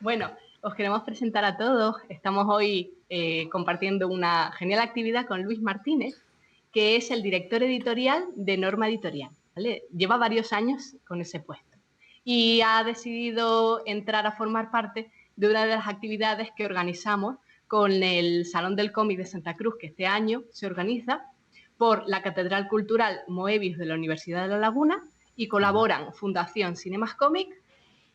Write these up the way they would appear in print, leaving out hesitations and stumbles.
Bueno, os queremos presentar a todos. Estamos hoy compartiendo una genial actividad con Luis Martínez, que es el director editorial de Norma Editorial, ¿vale? Lleva varios años con ese puesto y ha decidido entrar a formar parte de una de las actividades que organizamos con el Salón del Cómic de Santa Cruz, que este año se organiza por la Catedral Cultural Moebius de la Universidad de La Laguna, y colaboran Fundación Cinemas Cómic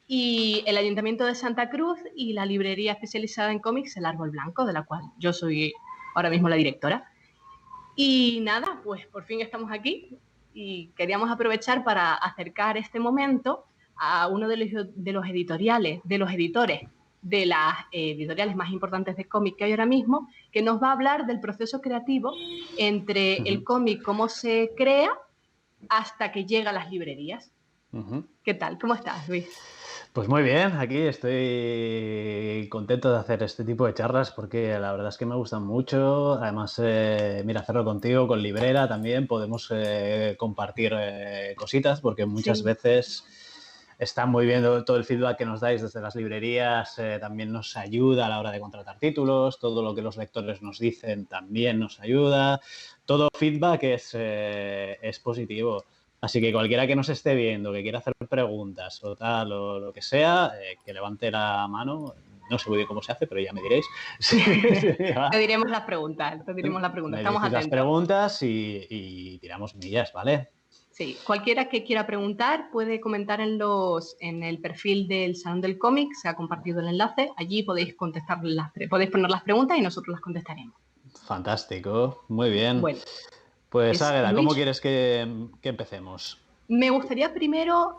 y el Ayuntamiento de Santa Cruz y la librería especializada en cómics El Árbol Blanco, de la cual yo soy ahora mismo la directora. Y nada, pues por fin estamos aquí y queríamos aprovechar para acercar este momento a uno de los editoriales, de los editores de las editoriales más importantes de cómic que hay ahora mismo, que nos va a hablar del proceso creativo entre el cómic, cómo se crea, hasta que llega a las librerías. ¿Qué tal? ¿Cómo estás, Luis? Pues muy bien, aquí estoy contento de hacer este tipo de charlas porque la verdad es que me gustan mucho. Además, mira, hacerlo contigo, con Librera también, podemos compartir cositas porque muchas veces está muy bien todo el feedback que nos dais desde las librerías, también nos ayuda a la hora de contratar títulos, todo lo que los lectores nos dicen también nos ayuda. Todo feedback es positivo. Así que cualquiera que nos esté viendo, que quiera hacer preguntas o tal, o lo que sea, que levante la mano. No sé muy bien cómo se hace, pero ya me diréis. Te diremos las preguntas, Me estamos decís las atentos. preguntas y tiramos millas, ¿vale? Sí, cualquiera que quiera preguntar puede comentar en el perfil del Salón del Cómic, se ha compartido el enlace, allí podéis podéis poner las preguntas y nosotros las contestaremos. Fantástico, muy bien. Bueno, Pues pues Águeda, ¿cómo Luis, quieres que empecemos? me gustaría primero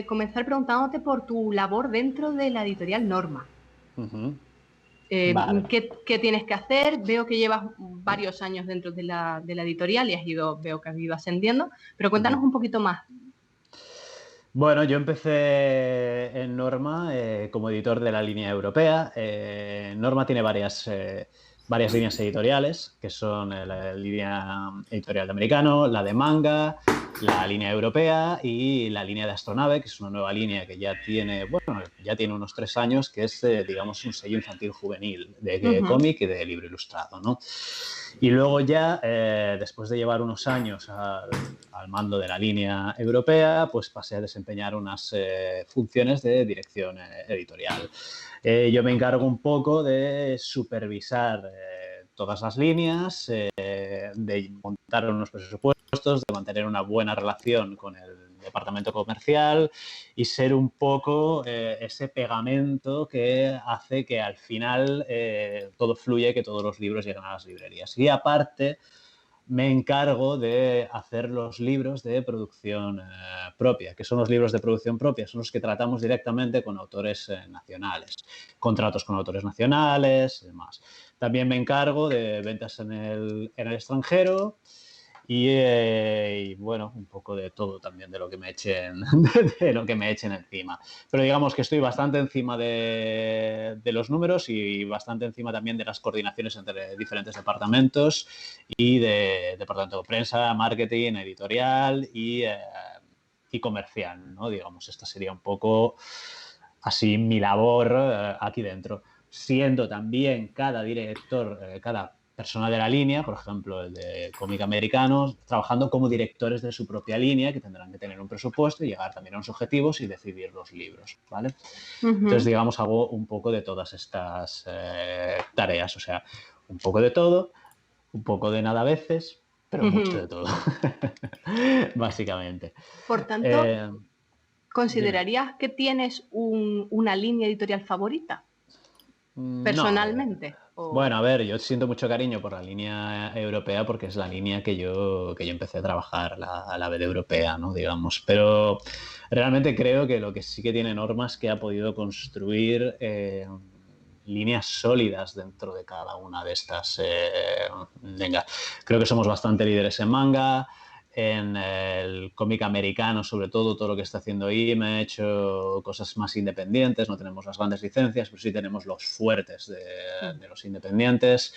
comenzar preguntándote por tu labor dentro de la editorial Norma. Vale. ¿Qué tienes que hacer? Veo que llevas varios años dentro de la editorial y veo que has ido ascendiendo, pero cuéntanos un poquito más. Bueno, yo empecé en Norma como editor de la línea europea. Norma tiene varias líneas editoriales, que son la línea editorial de americano, la de manga, la línea europea y la línea de Astronave, que es una nueva línea que ya tiene unos 3 años, que es, digamos, un sello infantil juvenil de cómic y de libro ilustrado, ¿no? Y luego ya, después de llevar unos años al mando de la línea europea, pues pasé a desempeñar unas funciones de dirección editorial. Yo me encargo un poco de supervisar todas las líneas, de montar unos presupuestos, de mantener una buena relación con el departamento comercial y ser un poco ese pegamento que hace que al final todo fluya y que todos los libros lleguen a las librerías. Y aparte, me encargo de hacer los libros de producción propia. ¿Qué son los libros de producción propia? Son los que tratamos directamente con autores nacionales, contratos con autores nacionales y demás. También me encargo de ventas en el extranjero y bueno, un poco de todo también de lo que me echen, de lo que me echen encima. Pero digamos que estoy bastante encima de los números y bastante encima también de las coordinaciones entre diferentes departamentos y de departamento de prensa, marketing, editorial y comercial, ¿no? Digamos, esta sería un poco así mi labor aquí dentro. Siendo también cada director, cada persona de la línea, por ejemplo, el de cómic americano, trabajando como directores de su propia línea, que tendrán que tener un presupuesto y llegar también a unos objetivos y decidir los libros, ¿vale? Entonces, digamos, hago un poco de todas estas tareas, o sea, un poco de todo, un poco de nada a veces, pero mucho de todo, básicamente. Por tanto, Eh, Dime. ¿considerarías que tienes una línea editorial favorita, No, personalmente? bueno, a ver, yo siento mucho cariño por la línea europea porque es la línea que yo empecé a trabajar, la B de europea, ¿no? Digamos. Pero realmente creo que lo que sí que tiene Norma es que ha podido construir líneas sólidas dentro de cada una de estas. Venga, creo que somos bastante líderes en manga, en el cómic americano, sobre todo lo que está haciendo IMA, ha hecho cosas más independientes, no tenemos las grandes licencias, pero sí tenemos los fuertes de los independientes.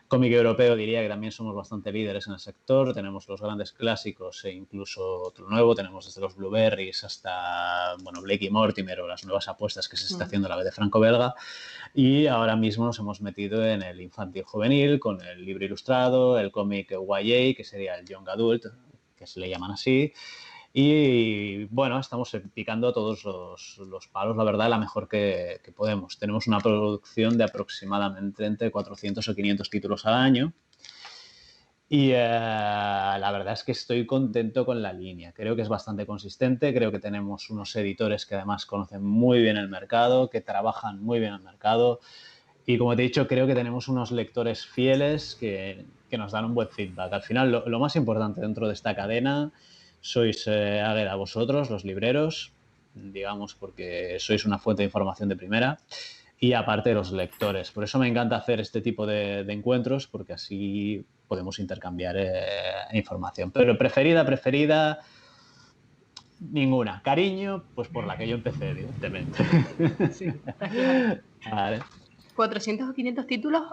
Cómic europeo diría que también somos bastante líderes en el sector. Tenemos los grandes clásicos e incluso otro nuevo. Tenemos desde los Blueberries hasta, bueno, Blake y Mortimer o las nuevas apuestas que se está haciendo a la vez de franco-belga. Y ahora mismo nos hemos metido en el infantil juvenil con el libro ilustrado, el cómic YA, que sería el Young Adult, que se le llaman así. Y bueno, estamos picando todos los palos, la verdad, la mejor que podemos. Tenemos una producción de aproximadamente entre 400 o 500 títulos al año. Y la verdad es que estoy contento con la línea. Creo que es bastante consistente. Creo que tenemos unos editores que además conocen muy bien el mercado, que trabajan muy bien el mercado. Y como te he dicho, creo que tenemos unos lectores fieles que nos dan un buen feedback. Al final, lo más importante dentro de esta cadena sois, Águeda, vosotros, los libreros, digamos, porque sois una fuente de información de primera, y aparte los lectores. Por eso me encanta hacer este tipo de encuentros, porque así podemos intercambiar información. Pero preferida, ninguna. Cariño, pues por la que yo empecé, evidentemente. Sí, está claro. Vale. 400 o 500 títulos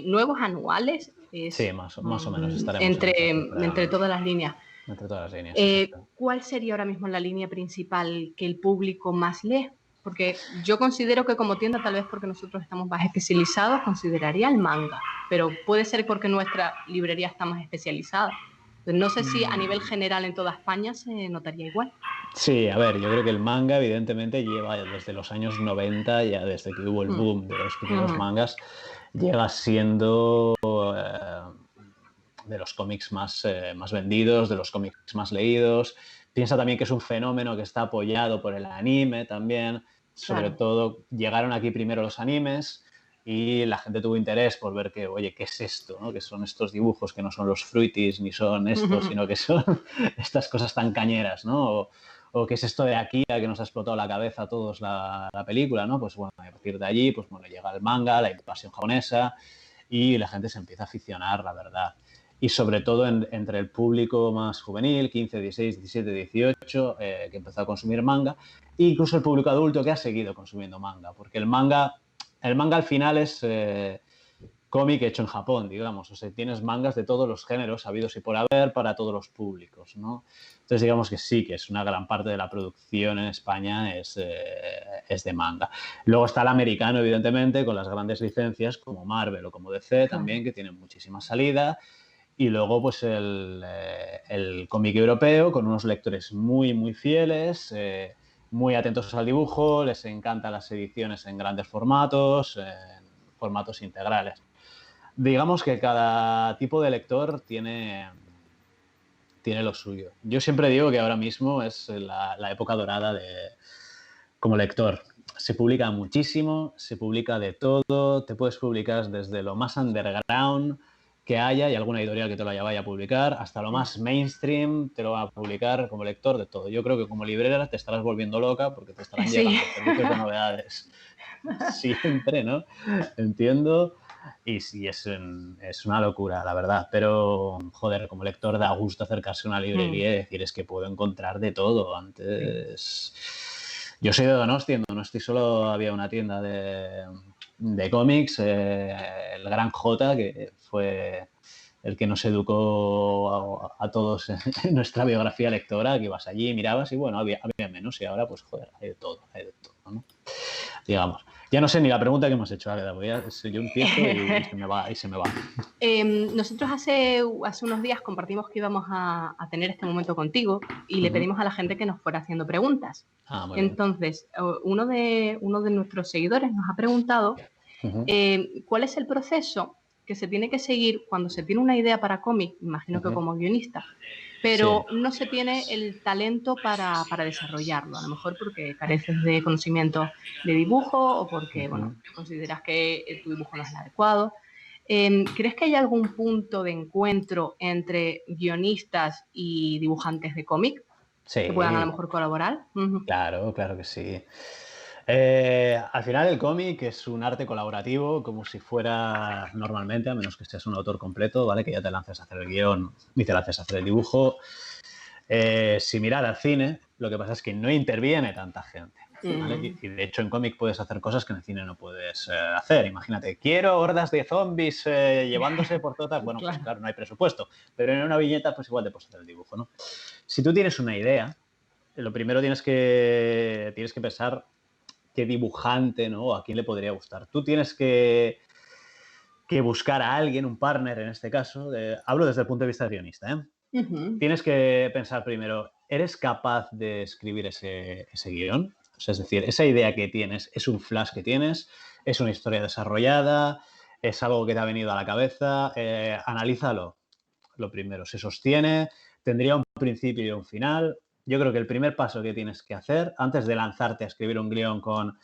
nuevos anuales Sí, es más o menos estaremos entre todas las líneas. Entre todas las líneas, exacto. ¿Cuál sería ahora mismo la línea principal que el público más lee? Porque yo considero que como tienda, tal vez porque nosotros estamos más especializados, consideraría el manga, pero puede ser porque nuestra librería está más especializada. Entonces, no sé si a nivel general en toda España se notaría igual. Sí, a ver, yo creo que el manga evidentemente lleva desde los años 90, ya desde que hubo el boom de los primeros mangas, llega siendo de los cómics más vendidos, de los cómics más leídos. Piensa también que es un fenómeno que está apoyado por el anime también. Sobre todo, llegaron aquí primero los animes y la gente tuvo interés por ver que, oye, ¿qué es esto? ¿No? ¿Qué son estos dibujos que no son los fruities ni son estos, sino que son estas cosas tan cañeras, ¿no? O qué es esto de aquí que nos ha explotado la cabeza a todos la película, ¿no? Pues bueno, a partir de allí, pues bueno, llega el manga, la invasión japonesa y la gente se empieza a aficionar, la verdad. Y sobre todo entre el público más juvenil, 15, 16, 17, 18, que empezó a consumir manga, e incluso el público adulto que ha seguido consumiendo manga, porque el manga al final es cómic hecho en Japón, digamos. O sea, tienes mangas de todos los géneros habidos y por haber para todos los públicos, ¿no? Entonces, digamos que sí, que es una gran parte de la producción en España es de manga. Luego está el americano, evidentemente, con las grandes licencias como Marvel o como DC también, que tienen muchísima salida. Y luego, pues, el cómic europeo con unos lectores muy, muy fieles, muy atentos al dibujo, les encantan las ediciones en grandes formatos, en formatos integrales. Digamos que cada tipo de lector tiene lo suyo. Yo siempre digo que ahora mismo es la época dorada como lector. Se publica muchísimo, se publica de todo, te puedes publicar desde lo más underground que haya y alguna editorial que te lo vaya a publicar, hasta lo más mainstream te lo va a publicar como lector de todo. Yo creo que como librera te estarás volviendo loca porque te estarán llegando servicios de novedades siempre, ¿no? Entiendo. Y sí, es una locura, la verdad. Pero, joder, como lector da gusto acercarse a una librería y decir, es que puedo encontrar de todo. Antes... Yo soy de Donosti, en Donosti solo había una tienda de cómics, el Gran J, que fue el que nos educó a todos en nuestra biografía lectora, que ibas allí, mirabas y bueno, había menos y ahora pues joder, hay de todo, ¿no? Digamos. Ya no sé ni la pregunta que hemos hecho, Águeda, yo empiezo y se me va. Nosotros hace unos días compartimos que íbamos a tener este momento contigo y le pedimos a la gente que nos fuera haciendo preguntas. Entonces, uno de nuestros seguidores nos ha preguntado cuál es el proceso que se tiene que seguir cuando se tiene una idea para cómic, imagino que como guionista, pero no se tiene el talento para desarrollarlo, a lo mejor porque careces de conocimiento de dibujo o porque bueno, consideras que tu dibujo no es el adecuado. ¿Crees que hay algún punto de encuentro entre guionistas y dibujantes de cómic que puedan a lo mejor colaborar? Claro que sí. Al final el cómic es un arte colaborativo, como si fuera normalmente, a menos que seas un autor completo, ¿vale? Que ya te lances a hacer el guión y te lances a hacer el dibujo. Si mirar al cine, lo que pasa es que no interviene tanta gente. ¿vale? Y de hecho en cómic puedes hacer cosas que en el cine no puedes hacer. Imagínate, quiero hordas de zombies llevándose por todas. Bueno, pues claro, no hay presupuesto. Pero en una viñeta, pues igual te puedes hacer el dibujo, ¿no? Si tú tienes una idea, lo primero tienes que pensar qué dibujante, ¿no? O a quién le podría gustar. Tú tienes que buscar a alguien, un partner en este caso. Hablo desde el punto de vista del guionista, ¿eh? Tienes que pensar primero, ¿eres capaz de escribir ese guión? O sea, es decir, esa idea que tienes es un flash que tienes, es una historia desarrollada, es algo que te ha venido a la cabeza, analízalo. Lo primero, ¿se sostiene? ¿Tendría un principio y un final? Yo creo que el primer paso que tienes que hacer antes de lanzarte a escribir un guión con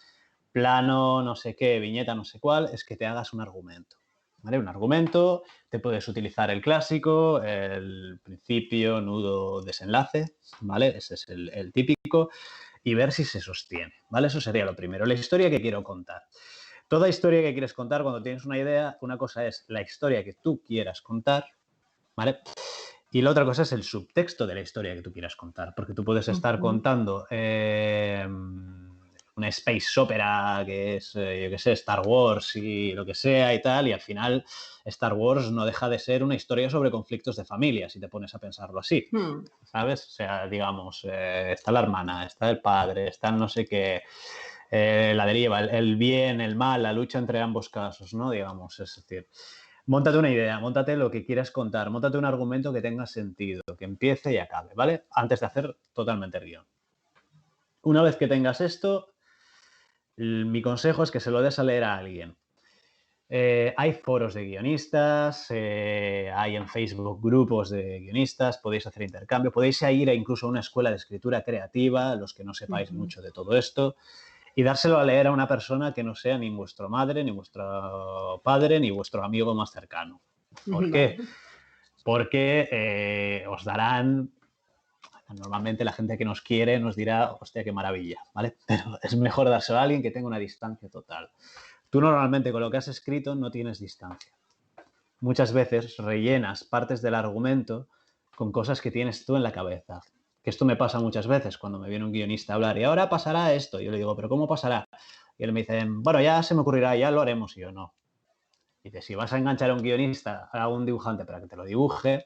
plano, no sé qué, viñeta, no sé cuál, es que te hagas un argumento. ¿Vale? Un argumento, te puedes utilizar el clásico, el principio, nudo, desenlace, ¿vale? Ese es el típico, y ver si se sostiene, ¿vale? Eso sería lo primero. La historia que quiero contar. Toda historia que quieres contar, cuando tienes una idea, una cosa es la historia que tú quieras contar, ¿vale? Y la otra cosa es el subtexto de la historia que tú quieras contar, porque tú puedes estar contando una space opera que es, yo qué sé, Star Wars y lo que sea y tal, y al final Star Wars no deja de ser una historia sobre conflictos de familia, si te pones a pensarlo así, ¿sabes? O sea, digamos, está la hermana, está el padre, está el no sé qué, la deriva, el bien, el mal, la lucha entre ambos casos, ¿no? Digamos, es decir, móntate una idea, móntate lo que quieras contar, móntate un argumento que tenga sentido, que empiece y acabe, ¿vale? Antes de hacer totalmente el guión. Una vez que tengas esto, mi consejo es que se lo des a leer a alguien. Hay foros de guionistas, hay en Facebook grupos de guionistas, podéis hacer intercambio, podéis ir incluso a una escuela de escritura creativa, los que no sepáis mucho de todo esto, y dárselo a leer a una persona que no sea ni vuestra madre, ni vuestro padre, ni vuestro amigo más cercano. ¿Por qué? Porque os darán... Normalmente la gente que nos quiere nos dirá, hostia, qué maravilla, ¿vale? Pero es mejor dárselo a alguien que tenga una distancia total. Tú normalmente con lo que has escrito no tienes distancia. Muchas veces rellenas partes del argumento con cosas que tienes tú en la cabeza. Que esto me pasa muchas veces cuando me viene un guionista a hablar y ahora pasará esto. Yo le digo, ¿pero cómo pasará? Y él me dice, bueno, ya se me ocurrirá, ya lo haremos. Y yo, no. Y dice, si vas a enganchar a un guionista, a un dibujante para que te lo dibuje,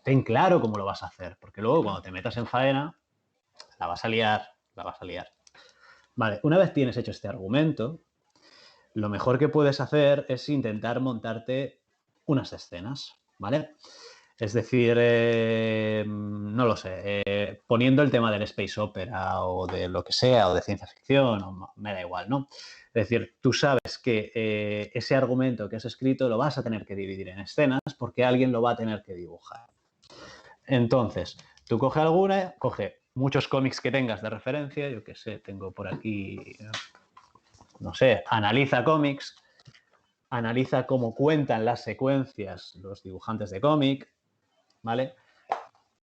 ten claro cómo lo vas a hacer. Porque luego cuando te metas en faena, la vas a liar, la vas a liar. Vale, una vez tienes hecho este argumento, lo mejor que puedes hacer es intentar montarte unas escenas, ¿vale? Es decir, no lo sé, poniendo el tema del space opera o de lo que sea, o de ciencia ficción, o me da igual, ¿no? Es decir, tú sabes que ese argumento que has escrito lo vas a tener que dividir en escenas porque alguien lo va a tener que dibujar. Entonces, tú coge muchos cómics que tengas de referencia, yo qué sé, tengo por aquí, no sé, analiza cómics, analiza cómo cuentan las secuencias los dibujantes de cómic, ¿vale?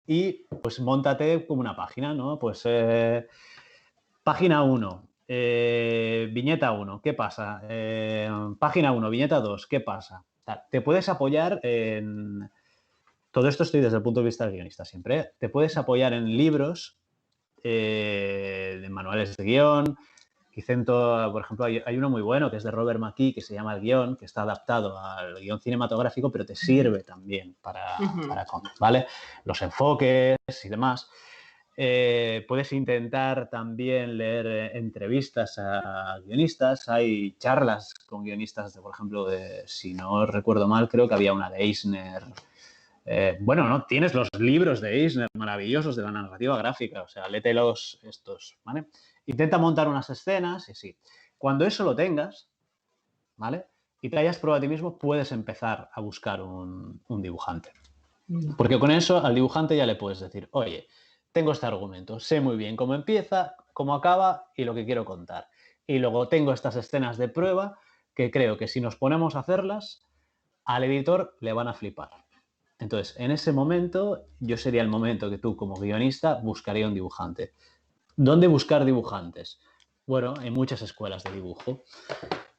Y pues móntate como una página, ¿no? Pues página 1, viñeta 1, ¿qué pasa? Página 1, viñeta 2, ¿qué pasa? O sea, te puedes apoyar en... Todo esto estoy desde el punto de vista del guionista siempre, ¿eh? Te puedes apoyar en libros, de manuales de guión. Quizento, por ejemplo, hay uno muy bueno que es de Robert McKee que se llama El Guión, que está adaptado al guión cinematográfico, pero te sirve también para cómics, ¿vale? Los enfoques y demás. Puedes intentar también leer entrevistas a guionistas. Hay charlas con guionistas, por ejemplo, si no recuerdo mal, creo que había una de Eisner. Bueno, no, tienes los libros de Eisner maravillosos de la narrativa gráfica, o sea, lételos estos, ¿vale? Intenta montar unas escenas y sí. Cuando eso lo tengas, ¿vale? Y te hayas probado a ti mismo, puedes empezar a buscar un dibujante. Porque con eso al dibujante ya le puedes decir, oye, tengo este argumento, sé muy bien cómo empieza, cómo acaba y lo que quiero contar. Y luego tengo estas escenas de prueba que creo que si nos ponemos a hacerlas, al editor le van a flipar. Entonces, en ese momento, yo sería el momento que tú, como guionista, buscaría un dibujante. ¿Dónde buscar dibujantes? Bueno, hay muchas escuelas de dibujo.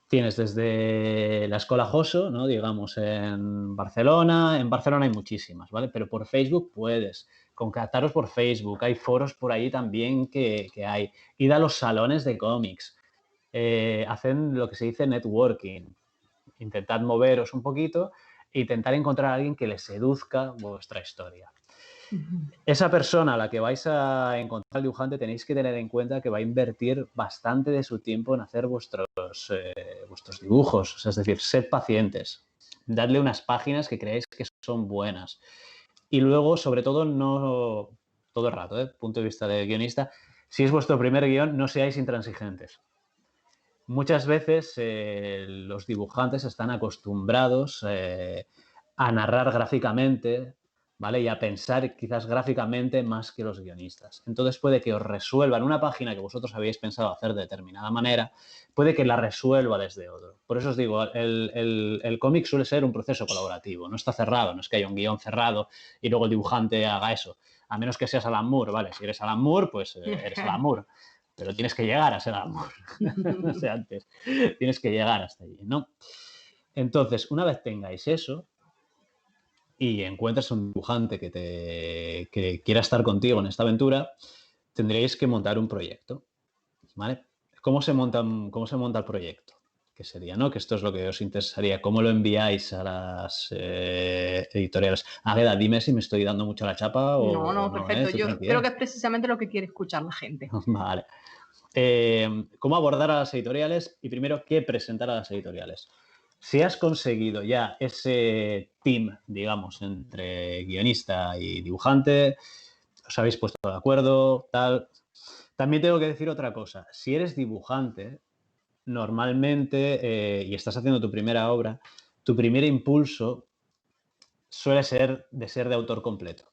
Tienes desde la Escola Joso, ¿no? Digamos, en Barcelona. En Barcelona hay muchísimas, ¿vale? Pero por Facebook puedes contactaros por Facebook, hay foros por ahí también que hay. Id a los salones de cómics, haced lo que se dice networking, intentad moveros un poquito e intentar encontrar a alguien que les seduzca vuestra historia. Esa persona a la que vais a encontrar, el dibujante, tenéis que tener en cuenta que va a invertir bastante de su tiempo en hacer vuestros dibujos. O sea, es decir, sed pacientes. Dadle unas páginas que creáis que son buenas. Y luego, sobre todo, no todo el rato, punto de vista de guionista, si es vuestro primer guión, no seáis intransigentes. Muchas veces los dibujantes están acostumbrados a narrar gráficamente, ¿vale? Y a pensar quizás gráficamente más que los guionistas. Entonces puede que os resuelvan una página que vosotros habéis pensado hacer de determinada manera, puede que la resuelva desde otro. Por eso os digo, el cómic suele ser un proceso colaborativo, no está cerrado, no es que haya un guión cerrado y luego el dibujante haga eso. A menos que seas Alan Moore, ¿vale? Si eres Alan Moore, pues eres Alan Moore. Pero tienes que llegar a ser Alan Moore. No sé, antes. Tienes que llegar hasta allí, ¿no? Entonces, una vez tengáis eso y encuentres un dibujante que quiera estar contigo en esta aventura, tendréis que montar un proyecto, ¿vale? ¿Cómo se monta el proyecto? Que sería, ¿no? Que esto es lo que os interesaría. ¿Cómo lo enviáis a las editoriales? Águeda, dime si me estoy dando mucho la chapa o No, no, perfecto. tú Yo tranquila. creo que es precisamente lo que quiere escuchar la gente. Vale. ¿Cómo abordar a las editoriales? Y primero, ¿qué presentar a las editoriales? Si has conseguido ya ese team, digamos, entre guionista y dibujante, os habéis puesto de acuerdo, tal. También tengo que decir otra cosa. Si eres dibujante, normalmente, y estás haciendo tu primera obra, tu primer impulso suele ser de autor completo.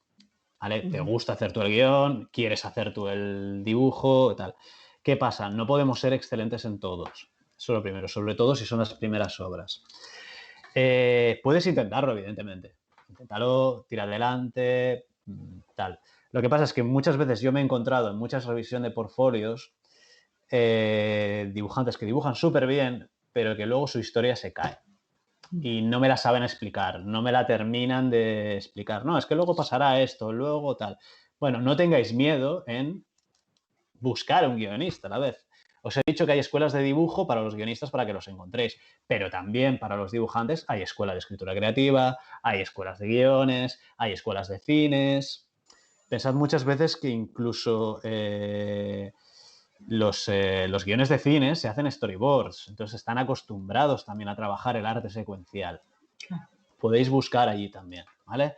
¿Vale? Te gusta hacer tú el guión, quieres hacer tú el dibujo, tal. ¿Qué pasa? No podemos ser excelentes en todos. Eso es lo primero, sobre todo si son las primeras obras. Puedes intentarlo, evidentemente. Inténtalo, tira adelante, tal. Lo que pasa es que muchas veces yo me he encontrado en muchas revisiones de portfolios dibujantes que dibujan súper bien, pero que luego su historia se cae. Y no me la saben explicar, no me la terminan de explicar. No, es que luego pasará esto, luego tal. Bueno, no tengáis miedo en buscar un guionista a la vez. Os he dicho que hay escuelas de dibujo para los guionistas para que los encontréis, pero también para los dibujantes hay escuela de escritura creativa, hay escuelas de guiones, hay escuelas de cines. Pensad muchas veces que incluso los guiones de cine se hacen storyboards, entonces están acostumbrados también a trabajar el arte secuencial. Podéis buscar allí también, ¿vale?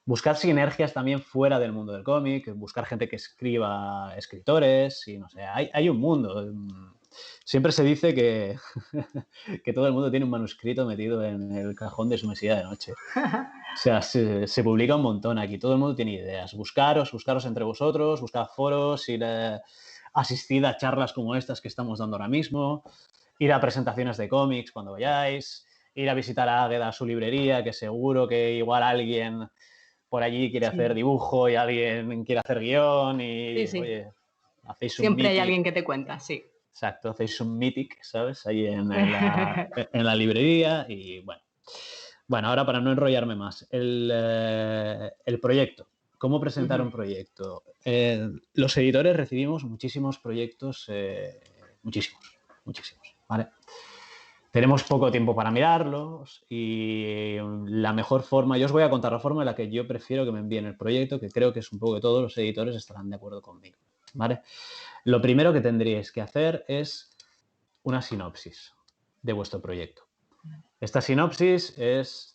Buscar sinergias también fuera del mundo del cómic, buscar gente que escriba escritores y no sé, hay un mundo. Siempre se dice que, que todo el mundo tiene un manuscrito metido en el cajón de su mesilla de noche. O sea, se publica un montón aquí, todo el mundo tiene ideas. Buscaros entre vosotros, buscad foros, asistid a charlas como estas que estamos dando ahora mismo, ir a presentaciones de cómics cuando vayáis, ir a visitar a Águeda, su librería, que seguro que igual alguien por allí quiere hacer dibujo y alguien quiere hacer guión y, oye, hacéis un Siempre hay meeting. alguien que te cuenta, sí. Exacto, hacéis un meeting, ¿sabes? Ahí en la librería y bueno. Bueno, ahora para no enrollarme más, el proyecto. ¿Cómo presentar un proyecto? Los editores recibimos muchísimos proyectos, muchísimos, ¿vale? Tenemos poco tiempo para mirarlos y la mejor forma, yo os voy a contar la forma en la que yo prefiero que me envíen el proyecto, que creo que es un poco que todos los editores estarán de acuerdo conmigo, ¿vale? Lo primero que tendríais que hacer es una sinopsis de vuestro proyecto. Esta sinopsis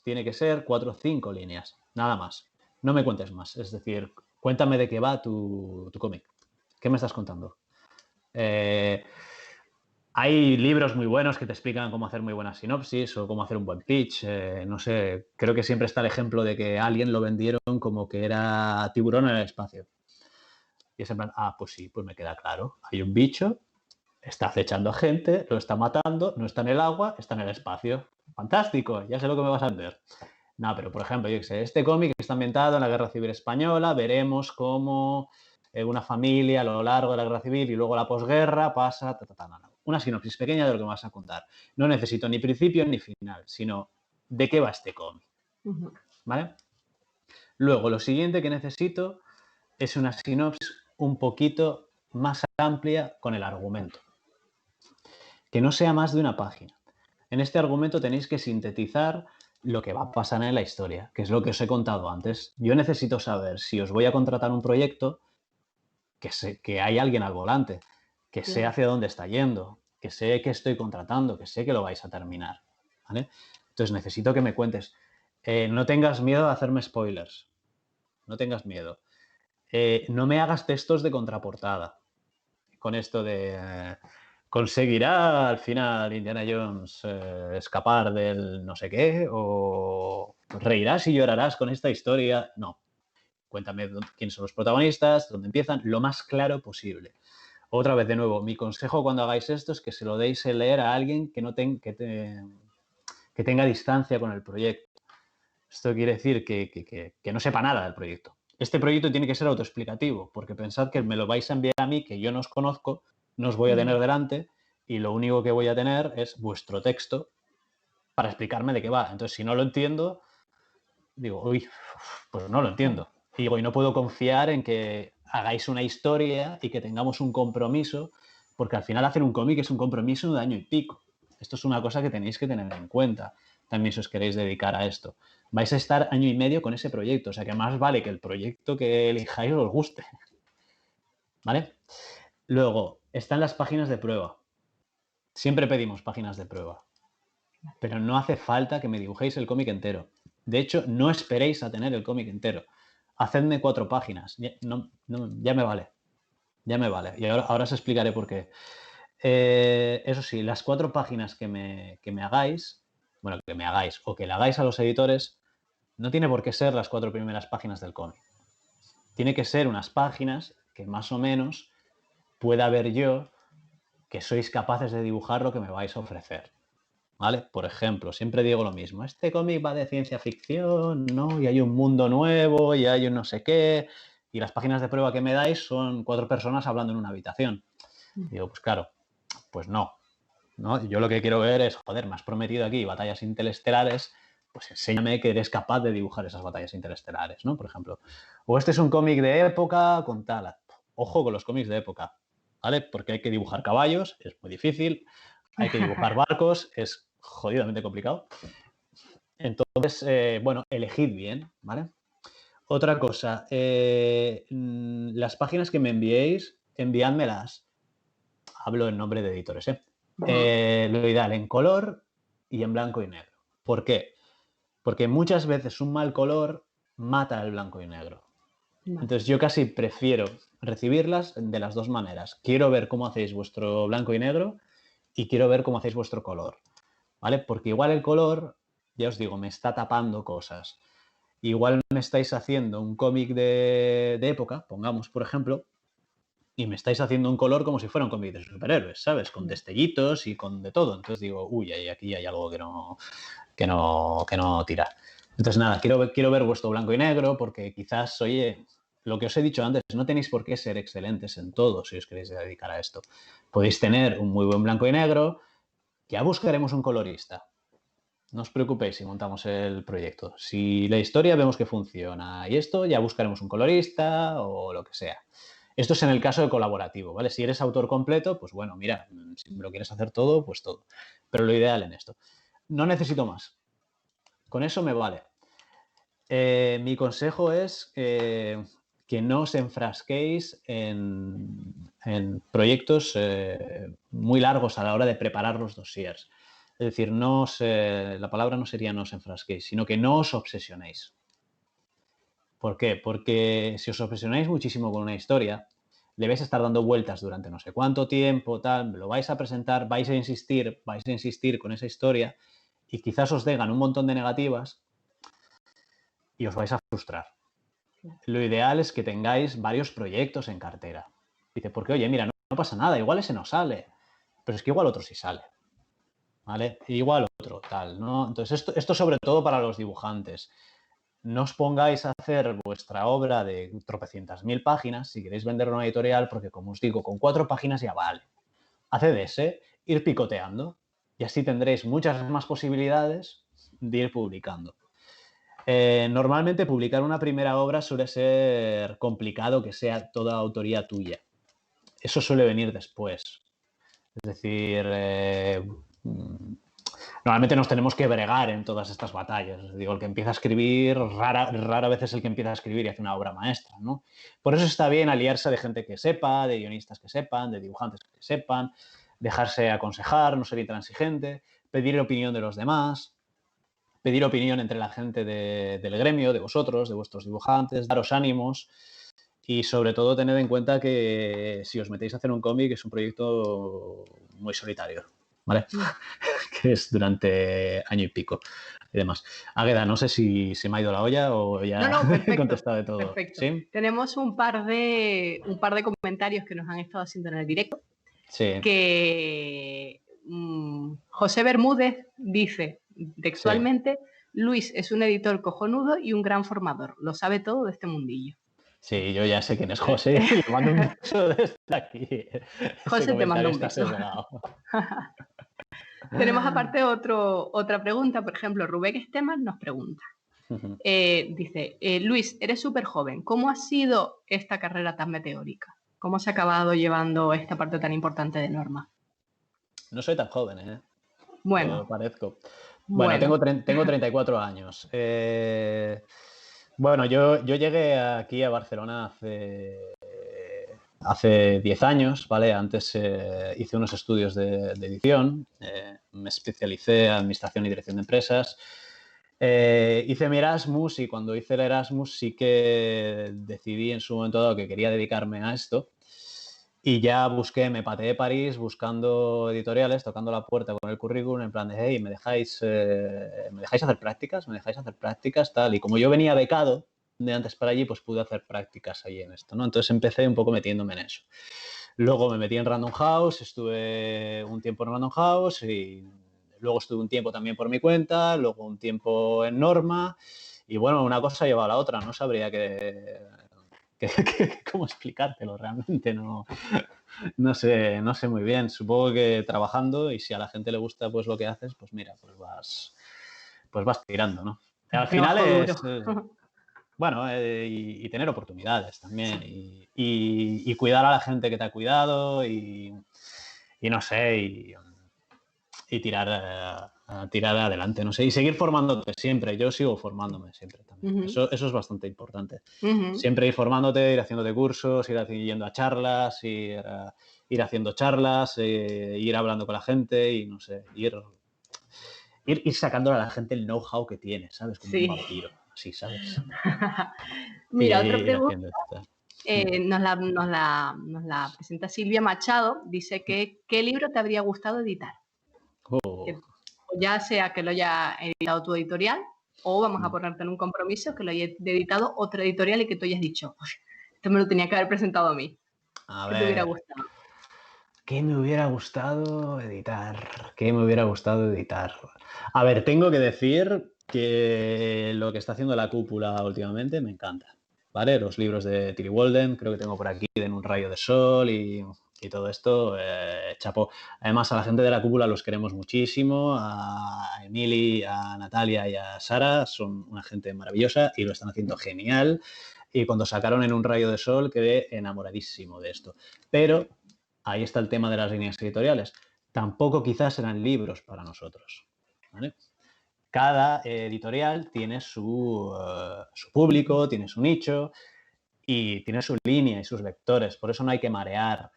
tiene que ser 4 o 5 líneas, nada más. No me cuentes más, es decir, cuéntame de qué va tu cómic. ¿Qué me estás contando? Hay libros muy buenos que te explican cómo hacer muy buenas sinopsis o cómo hacer un buen pitch. No sé, creo que siempre está el ejemplo de que a alguien lo vendieron como que era tiburón en el espacio. Y es en plan, pues sí, pues me queda claro. Hay un bicho, está acechando a gente, lo está matando, no está en el agua, está en el espacio. Fantástico, ya sé lo que me vas a vender. No, pero por ejemplo, yo qué sé, este cómic está ambientado en la Guerra Civil Española, veremos cómo una familia a lo largo de la Guerra Civil y luego la posguerra pasa... Una sinopsis pequeña de lo que me vas a contar. No necesito ni principio ni final, sino de qué va este cómic. ¿Vale? Luego, lo siguiente que necesito es una sinopsis un poquito más amplia con el argumento. Que no sea más de una página. En este argumento tenéis que sintetizar lo que va a pasar en la historia, que es lo que os he contado antes. Yo necesito saber si os voy a contratar un proyecto, que hay alguien al volante, que sé hacia dónde está yendo, que sé que estoy contratando, que sé que lo vais a terminar, ¿vale? Entonces necesito que me cuentes. No tengas miedo a hacerme spoilers. No tengas miedo. No me hagas textos de contraportada. Con esto de ¿conseguirá al final Indiana Jones escapar del no sé qué? ¿O reirás y llorarás con esta historia? No. Cuéntame quiénes son los protagonistas, dónde empiezan, lo más claro posible. Otra vez, de nuevo, mi consejo cuando hagáis esto es que se lo deis a leer a alguien que, que tenga distancia con el proyecto. Esto quiere decir que no sepa nada del proyecto. Este proyecto tiene que ser autoexplicativo, porque pensad que me lo vais a enviar a mí, que yo no os conozco, no os voy a tener delante, y lo único que voy a tener es vuestro texto para explicarme de qué va. Entonces, si no lo entiendo, digo, uy, pues no lo entiendo. Y digo, y no puedo confiar en que hagáis una historia y que tengamos un compromiso, porque al final hacer un cómic es un compromiso de año y pico. Esto es una cosa que tenéis que tener en cuenta también si os queréis dedicar a esto. Vais a estar año y medio con ese proyecto, o sea que más vale que el proyecto que elijáis os guste. ¿Vale? Luego, están las páginas de prueba. Siempre pedimos páginas de prueba, pero no hace falta que me dibujéis el cómic entero. De hecho, no esperéis a tener el cómic entero. Hacedme 4 páginas. Ya me vale. Ya me vale. Y ahora os explicaré por qué. Eso sí, las 4 páginas que me hagáis, bueno, que me hagáis o que le hagáis a los editores, no tiene por qué ser las 4 primeras páginas del cómic. Tiene que ser unas páginas que más o menos pueda ver yo que sois capaces de dibujar lo que me vais a ofrecer. ¿Vale? Por ejemplo, siempre digo lo mismo. Este cómic va de ciencia ficción, ¿no? Y hay un mundo nuevo y hay un no sé qué. Y las páginas de prueba que me dais son 4 personas hablando en una habitación. Digo, pues claro, pues no. Yo lo que quiero ver es, joder, me has prometido aquí batallas interestelares, pues enséñame que eres capaz de dibujar esas batallas interestelares, ¿no? Por ejemplo. O este es un cómic de época con tal. Ojo con los cómics de época, ¿vale? Porque hay que dibujar caballos, es muy difícil. Hay que dibujar barcos, es jodidamente complicado. Entonces, bueno, elegid bien, ¿vale? Otra cosa, las páginas que me enviéis, enviádmelas. Hablo en nombre de editores, ¿eh? Lo ideal en color y en blanco y negro. ¿Por qué? Porque muchas veces un mal color mata el blanco y negro. Entonces yo casi prefiero recibirlas de las dos maneras. Quiero ver cómo hacéis vuestro blanco y negro y quiero ver cómo hacéis vuestro color, ¿vale? Porque igual el color, ya os digo, me está tapando cosas. Igual me estáis haciendo un cómic de época, pongamos, por ejemplo, y me estáis haciendo un color como si fuera un cómic de superhéroes, ¿sabes? Con destellitos y con de todo. Entonces digo, uy, aquí hay algo que no tira. Entonces nada, quiero ver vuestro blanco y negro porque quizás, oye, lo que os he dicho antes, no tenéis por qué ser excelentes en todo si os queréis dedicar a esto. Podéis tener un muy buen blanco y negro, ya buscaremos un colorista. No os preocupéis si montamos el proyecto. Si la historia vemos que funciona y esto, ya buscaremos un colorista o lo que sea. Esto es en el caso de colaborativo, ¿vale? Si eres autor completo, pues bueno, mira, si me lo quieres hacer todo, pues todo. Pero lo ideal en esto. No necesito más. Con eso me vale. Mi consejo es que no os enfrasquéis en proyectos muy largos a la hora de preparar los dossiers. Es decir, la palabra no sería no os enfrasquéis, sino que no os obsesionéis. ¿Por qué? Porque si os obsesionáis muchísimo con una historia, le vais a estar dando vueltas durante no sé cuánto tiempo, tal, lo vais a presentar, vais a insistir con esa historia y quizás os digan un montón de negativas y os vais a frustrar. Lo ideal es que tengáis varios proyectos en cartera. Dice, porque oye, mira, no pasa nada, igual ese no sale, pero es que igual otro sí sale. ¿Vale? Igual otro, tal, ¿no? Entonces, esto sobre todo para los dibujantes. No os pongáis a hacer vuestra obra de tropecientas mil páginas si queréis vender una editorial, porque como os digo, con 4 páginas ya vale. Haced ese, ir picoteando, y así tendréis muchas más posibilidades de ir publicando. Normalmente publicar una primera obra suele ser complicado que sea toda autoría tuya. Eso suele venir después. Es decir, normalmente nos tenemos que bregar en todas estas batallas. Digo, el que empieza a escribir, rara vez es el que empieza a escribir y hace una obra maestra, ¿no? Por eso está bien aliarse de gente que sepa, de guionistas que sepan, de dibujantes que sepan, dejarse aconsejar, no ser intransigente, pedir opinión de los demás, pedir opinión entre la gente del gremio, de vosotros, de vuestros dibujantes, daros ánimos y sobre todo tened en cuenta que si os metéis a hacer un cómic es un proyecto muy solitario, ¿vale? Que es durante año y pico y demás. Águeda, no sé si se me ha ido la olla o ya No, he perfecto, contestado de todo. perfecto. ¿Sí? Tenemos un par de comentarios que nos han estado haciendo en el directo. Sí. Que José Bermúdez dice textualmente, sí. Luis es un editor cojonudo y un gran formador, lo sabe todo de este mundillo. Sí, yo ya sé quién es José y le mando un beso desde aquí. José, te mando un beso. Tenemos aparte otra pregunta, por ejemplo, Rubén Esteban nos pregunta. Dice, Luis, eres súper joven, ¿cómo ha sido esta carrera tan meteórica? ¿Cómo se ha acabado llevando esta parte tan importante de Norma? No soy tan joven, ¿eh? Bueno. Lo parezco. Bueno, tengo 34 años. Bueno, yo llegué aquí a Barcelona hace 10 años, ¿vale? Antes hice unos estudios de edición, me especialicé en Administración y Dirección de Empresas. Hice mi Erasmus y cuando hice el Erasmus sí que decidí en su momento dado que quería dedicarme a esto. Y ya me pateé París buscando editoriales, tocando la puerta con el currículum, en plan de, hey, ¿me dejáis hacer prácticas? ¿Me dejáis hacer prácticas? Tal. Y como yo venía becado de antes para allí, pues pude hacer prácticas allí en esto, ¿no? Entonces empecé un poco metiéndome en eso. Luego me metí en Random House, estuve un tiempo en Random House y luego estuve un tiempo también por mi cuenta, luego un tiempo en Norma y bueno, una cosa lleva a la otra, no sabría cómo explicártelo realmente, no sé muy bien. Supongo que trabajando y si a la gente le gusta pues lo que haces, pues mira, pues vas tirando, ¿no? Al final es, bueno, y tener oportunidades también y cuidar a la gente que te ha cuidado y no sé, y tirar adelante, no sé, y seguir formándote siempre. Yo sigo formándome siempre también. Eso es bastante importante. Siempre ir formándote, ir haciéndote cursos, ir yendo a charlas, ir haciendo charlas, ir hablando con la gente y no sé, ir sacándole a la gente el know-how que tiene, ¿sabes? Como un vampiro, así, ¿sabes? Mira, otra pregunta. Nos la presenta Silvia Machado. Dice que ¿qué libro te habría gustado editar? Ya sea que lo haya editado tu editorial o vamos a ponerte en un compromiso que lo haya editado otra editorial y que tú hayas dicho, esto me lo tenía que haber presentado a mí. ¿Qué te hubiera gustado? ¿Qué me hubiera gustado editar? ¿Qué me hubiera gustado editar? A ver, tengo que decir que lo que está haciendo la cúpula últimamente me encanta, ¿vale? Los libros de Tilly Walden, creo que tengo por aquí En un rayo de sol y todo esto, chapó. Además, a la gente de la cúpula los queremos muchísimo, a Emily, a Natalia y a Sara, son una gente maravillosa y lo están haciendo genial. Y cuando sacaron En un rayo de sol quedé enamoradísimo de esto. Pero ahí está el tema de las líneas editoriales. Tampoco quizás eran libros para nosotros, ¿vale? Cada editorial tiene su público, tiene su nicho y tiene su línea y sus lectores. Por eso no hay que marear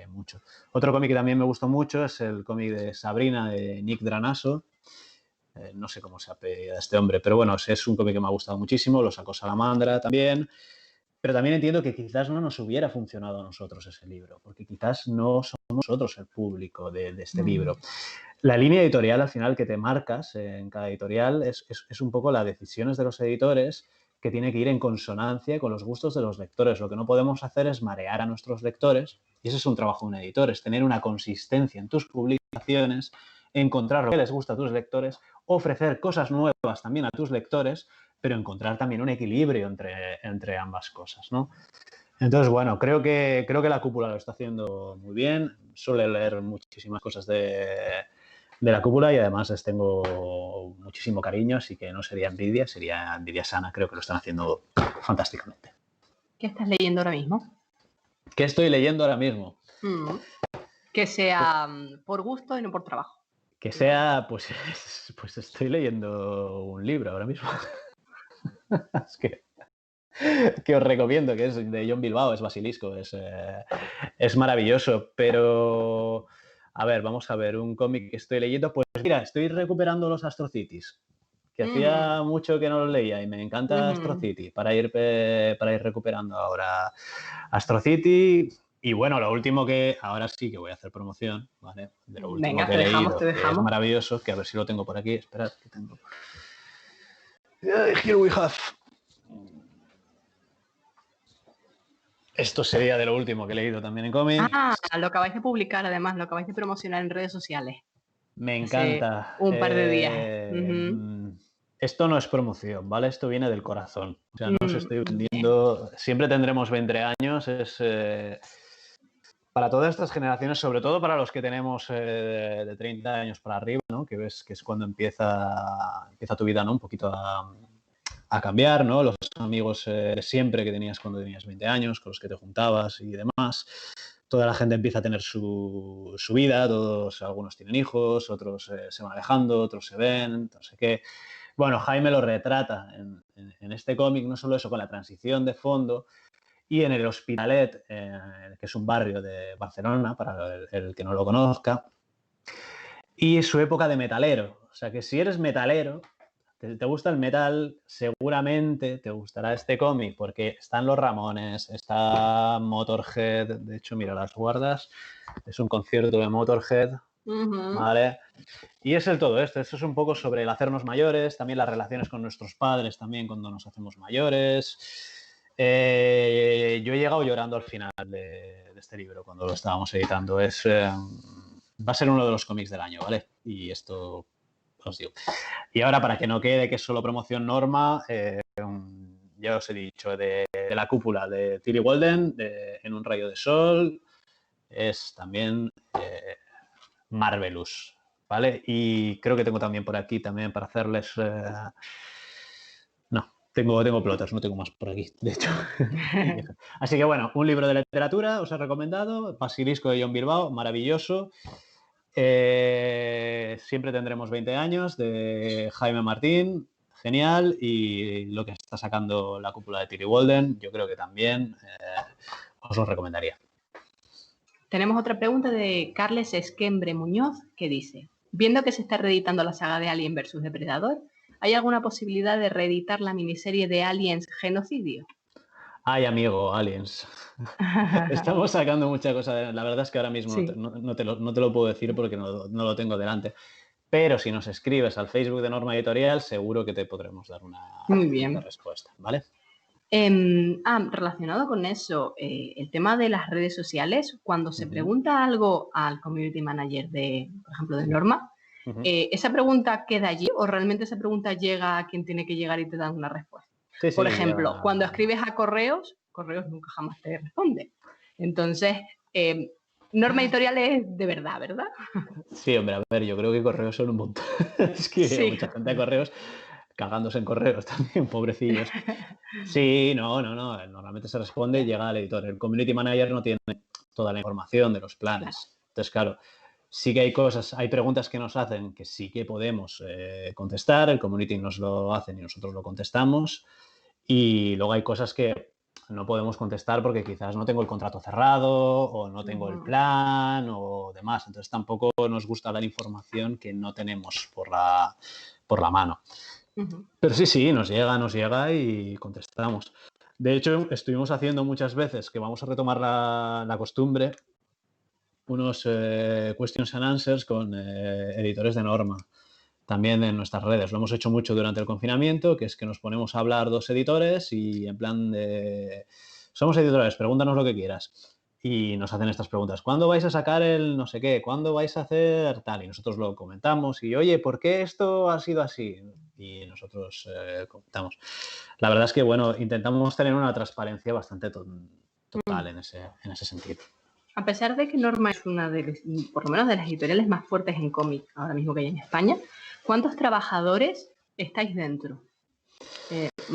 mucho. Otro cómic que también me gustó mucho es el cómic de Sabrina de Nick Dranaso. No sé cómo se apellida este hombre, pero bueno, es un cómic que me ha gustado muchísimo. Lo sacó Salamandra también. Pero también entiendo que quizás no nos hubiera funcionado a nosotros ese libro, porque quizás no somos nosotros el público de este libro. La línea editorial al final que te marcas en cada editorial es un poco las decisiones de los editores que tiene que ir en consonancia con los gustos de los lectores. Lo que no podemos hacer es marear a nuestros lectores, y ese es un trabajo de un editor, es tener una consistencia en tus publicaciones, encontrar lo que les gusta a tus lectores, ofrecer cosas nuevas también a tus lectores, pero encontrar también un equilibrio entre ambas cosas, ¿no? Entonces, bueno, creo que la cúpula lo está haciendo muy bien. Suele leer muchísimas cosas de de la cúpula y además les tengo muchísimo cariño, así que no sería envidia sana. Creo que lo están haciendo fantásticamente. ¿Qué estás leyendo ahora mismo? ¿Qué estoy leyendo ahora mismo? Que sea por gusto y no por trabajo. Que sea, pues estoy leyendo un libro ahora mismo. Es que os recomiendo, que es de John Bilbao, es Basilisco, es maravilloso, pero a ver, vamos a ver, un cómic que estoy leyendo, pues mira, estoy recuperando los Astro Cities, que hacía mucho que no los leía y me encanta Astro City, para ir recuperando ahora Astro City. Y bueno, lo último que, ahora sí que voy a hacer promoción, ¿vale? De lo último Venga, que he leído, te dejamos. que es maravilloso, que a ver si lo tengo por aquí, esperad, que tengo. Here we have. Esto sería de lo último que he leído también en cómic. Ah, lo acabáis de publicar, además, lo acabáis de promocionar en redes sociales. Me encanta. Un par de días. Esto no es promoción, ¿vale? Esto viene del corazón. O sea, no os estoy vendiendo. Siempre tendremos 20 años. Para todas estas generaciones, sobre todo para los que tenemos de 30 años para arriba, ¿no? Que ves que es cuando empieza tu vida, ¿no? Un poquito a cambiar, ¿no? Los amigos siempre que tenías cuando tenías 20 años, con los que te juntabas y demás. Toda la gente empieza a tener su vida, algunos tienen hijos, otros se van alejando, otros se ven, no sé qué. Bueno, Jaime lo retrata en este cómic, no solo eso, con la transición de fondo y en el Hospitalet, que es un barrio de Barcelona, para el que no lo conozca, y su época de metalero. O sea que si eres metalero, te gusta el metal, seguramente te gustará este cómic, porque están los Ramones, está Motorhead, de hecho, mira, las guardas, es un concierto de Motorhead, ¿vale? Y es todo esto es un poco sobre el hacernos mayores, también las relaciones con nuestros padres, también cuando nos hacemos mayores. Yo he llegado llorando al final de este libro cuando lo estábamos editando. Va a ser uno de los cómics del año, ¿vale? Y esto os digo. Y ahora, para que no quede que es solo promoción Norma, ya os he dicho, de la cúpula de Tilly Walden, En un rayo de sol, es también Marvelous, ¿vale? Y creo que tengo también por aquí también para hacerles... No, tengo plotters, no tengo más por aquí, de hecho. Así que bueno, un libro de literatura os he recomendado, Basilisco de John Bilbao, maravilloso. Siempre tendremos 20 años, de Jaime Martín, genial, y lo que está sacando la cúpula de Tilly Walden, yo creo que también os lo recomendaría. Tenemos otra pregunta de Carles Esquembre Muñoz, que dice: viendo que se está reeditando la saga de Alien vs Depredador, ¿hay alguna posibilidad de reeditar la miniserie de Aliens Genocidio? Ay, amigo, Aliens. Estamos sacando mucha cosa. La verdad es que ahora mismo sí. no te lo puedo decir porque no lo tengo delante. Pero si nos escribes al Facebook de Norma Editorial, seguro que te podremos dar una respuesta, ¿vale? Relacionado con eso, el tema de las redes sociales, cuando se pregunta algo al community manager por ejemplo, de Norma, ¿esa pregunta queda allí o realmente esa pregunta llega a quien tiene que llegar y te dan una respuesta? Sí, por ejemplo, cuando escribes a Correos nunca jamás te responde. Entonces, Norma Editorial es de verdad, ¿verdad? Sí, hombre, a ver, yo creo que Correos son un montón. Es que hay mucha gente de Correos cagándose en Correos también, pobrecillos. Sí, no, normalmente se responde y llega al editor. El community manager no tiene toda la información de los planes. Entonces, claro, sí que hay preguntas que nos hacen que sí que podemos contestar, el community nos lo hacen y nosotros lo contestamos, y luego hay cosas que no podemos contestar porque quizás no tengo el contrato cerrado o no tengo el plan o demás. Entonces tampoco nos gusta dar información que no tenemos por la mano. Pero sí, nos llega y contestamos. De hecho, estuvimos haciendo muchas veces, que vamos a retomar la costumbre, unos questions and answers con editores de Norma, también en nuestras redes. Lo hemos hecho mucho durante el confinamiento, que es que nos ponemos a hablar dos editores y en plan de... Somos editores, pregúntanos lo que quieras. Y nos hacen estas preguntas. ¿Cuándo vais a sacar el no sé qué? ¿Cuándo vais a hacer tal? Y nosotros lo comentamos. Y, oye, ¿por qué esto ha sido así? Y nosotros comentamos. La verdad es que, bueno, intentamos tener una transparencia bastante total en ese sentido. A pesar de que Norma es una por lo menos de las editoriales más fuertes en cómic ahora mismo que hay en España, ¿cuántos trabajadores estáis dentro?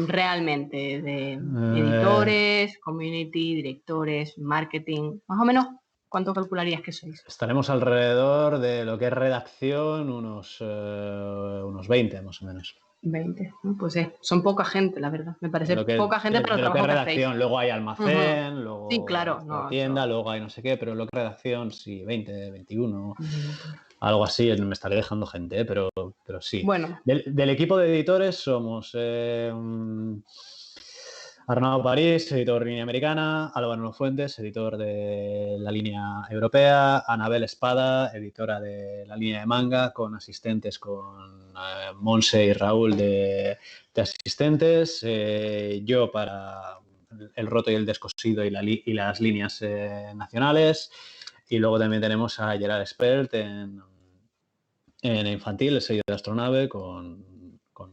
Realmente, de editores, community, directores, marketing, más o menos, ¿cuánto calcularías que sois? Estaremos alrededor de lo que es redacción, unos 20 más o menos. 20, ¿no? Pues son poca gente, la verdad. Me parece poca gente para el de lo que es trabajo que hacéis. redacción, luego hay almacén, Sí, luego claro. la tienda, luego hay no sé qué, pero lo que es redacción, sí, 20, 21, algo así, me estaré dejando gente, pero sí. Bueno. Del equipo de editores somos Arnau París, editor de línea americana, Álvaro Fuentes, editor de la línea europea, Anabel Espada, editora de la línea de manga, con asistentes con Monse y Raúl de asistentes, yo para el roto y el descosido y las líneas nacionales, y luego también tenemos a Gerard Espert en infantil, el sello de Astronave con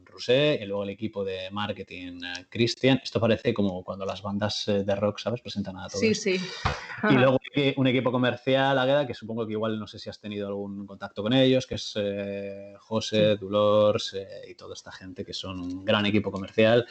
Rosé, y luego el equipo de marketing Christian. Esto parece como cuando las bandas de rock, ¿sabes?, presentan a todos. Sí. Y luego un equipo comercial, Águeda, que supongo que igual no sé si has tenido algún contacto con ellos, que es José, sí. Dolors y toda esta gente, que son un gran equipo comercial.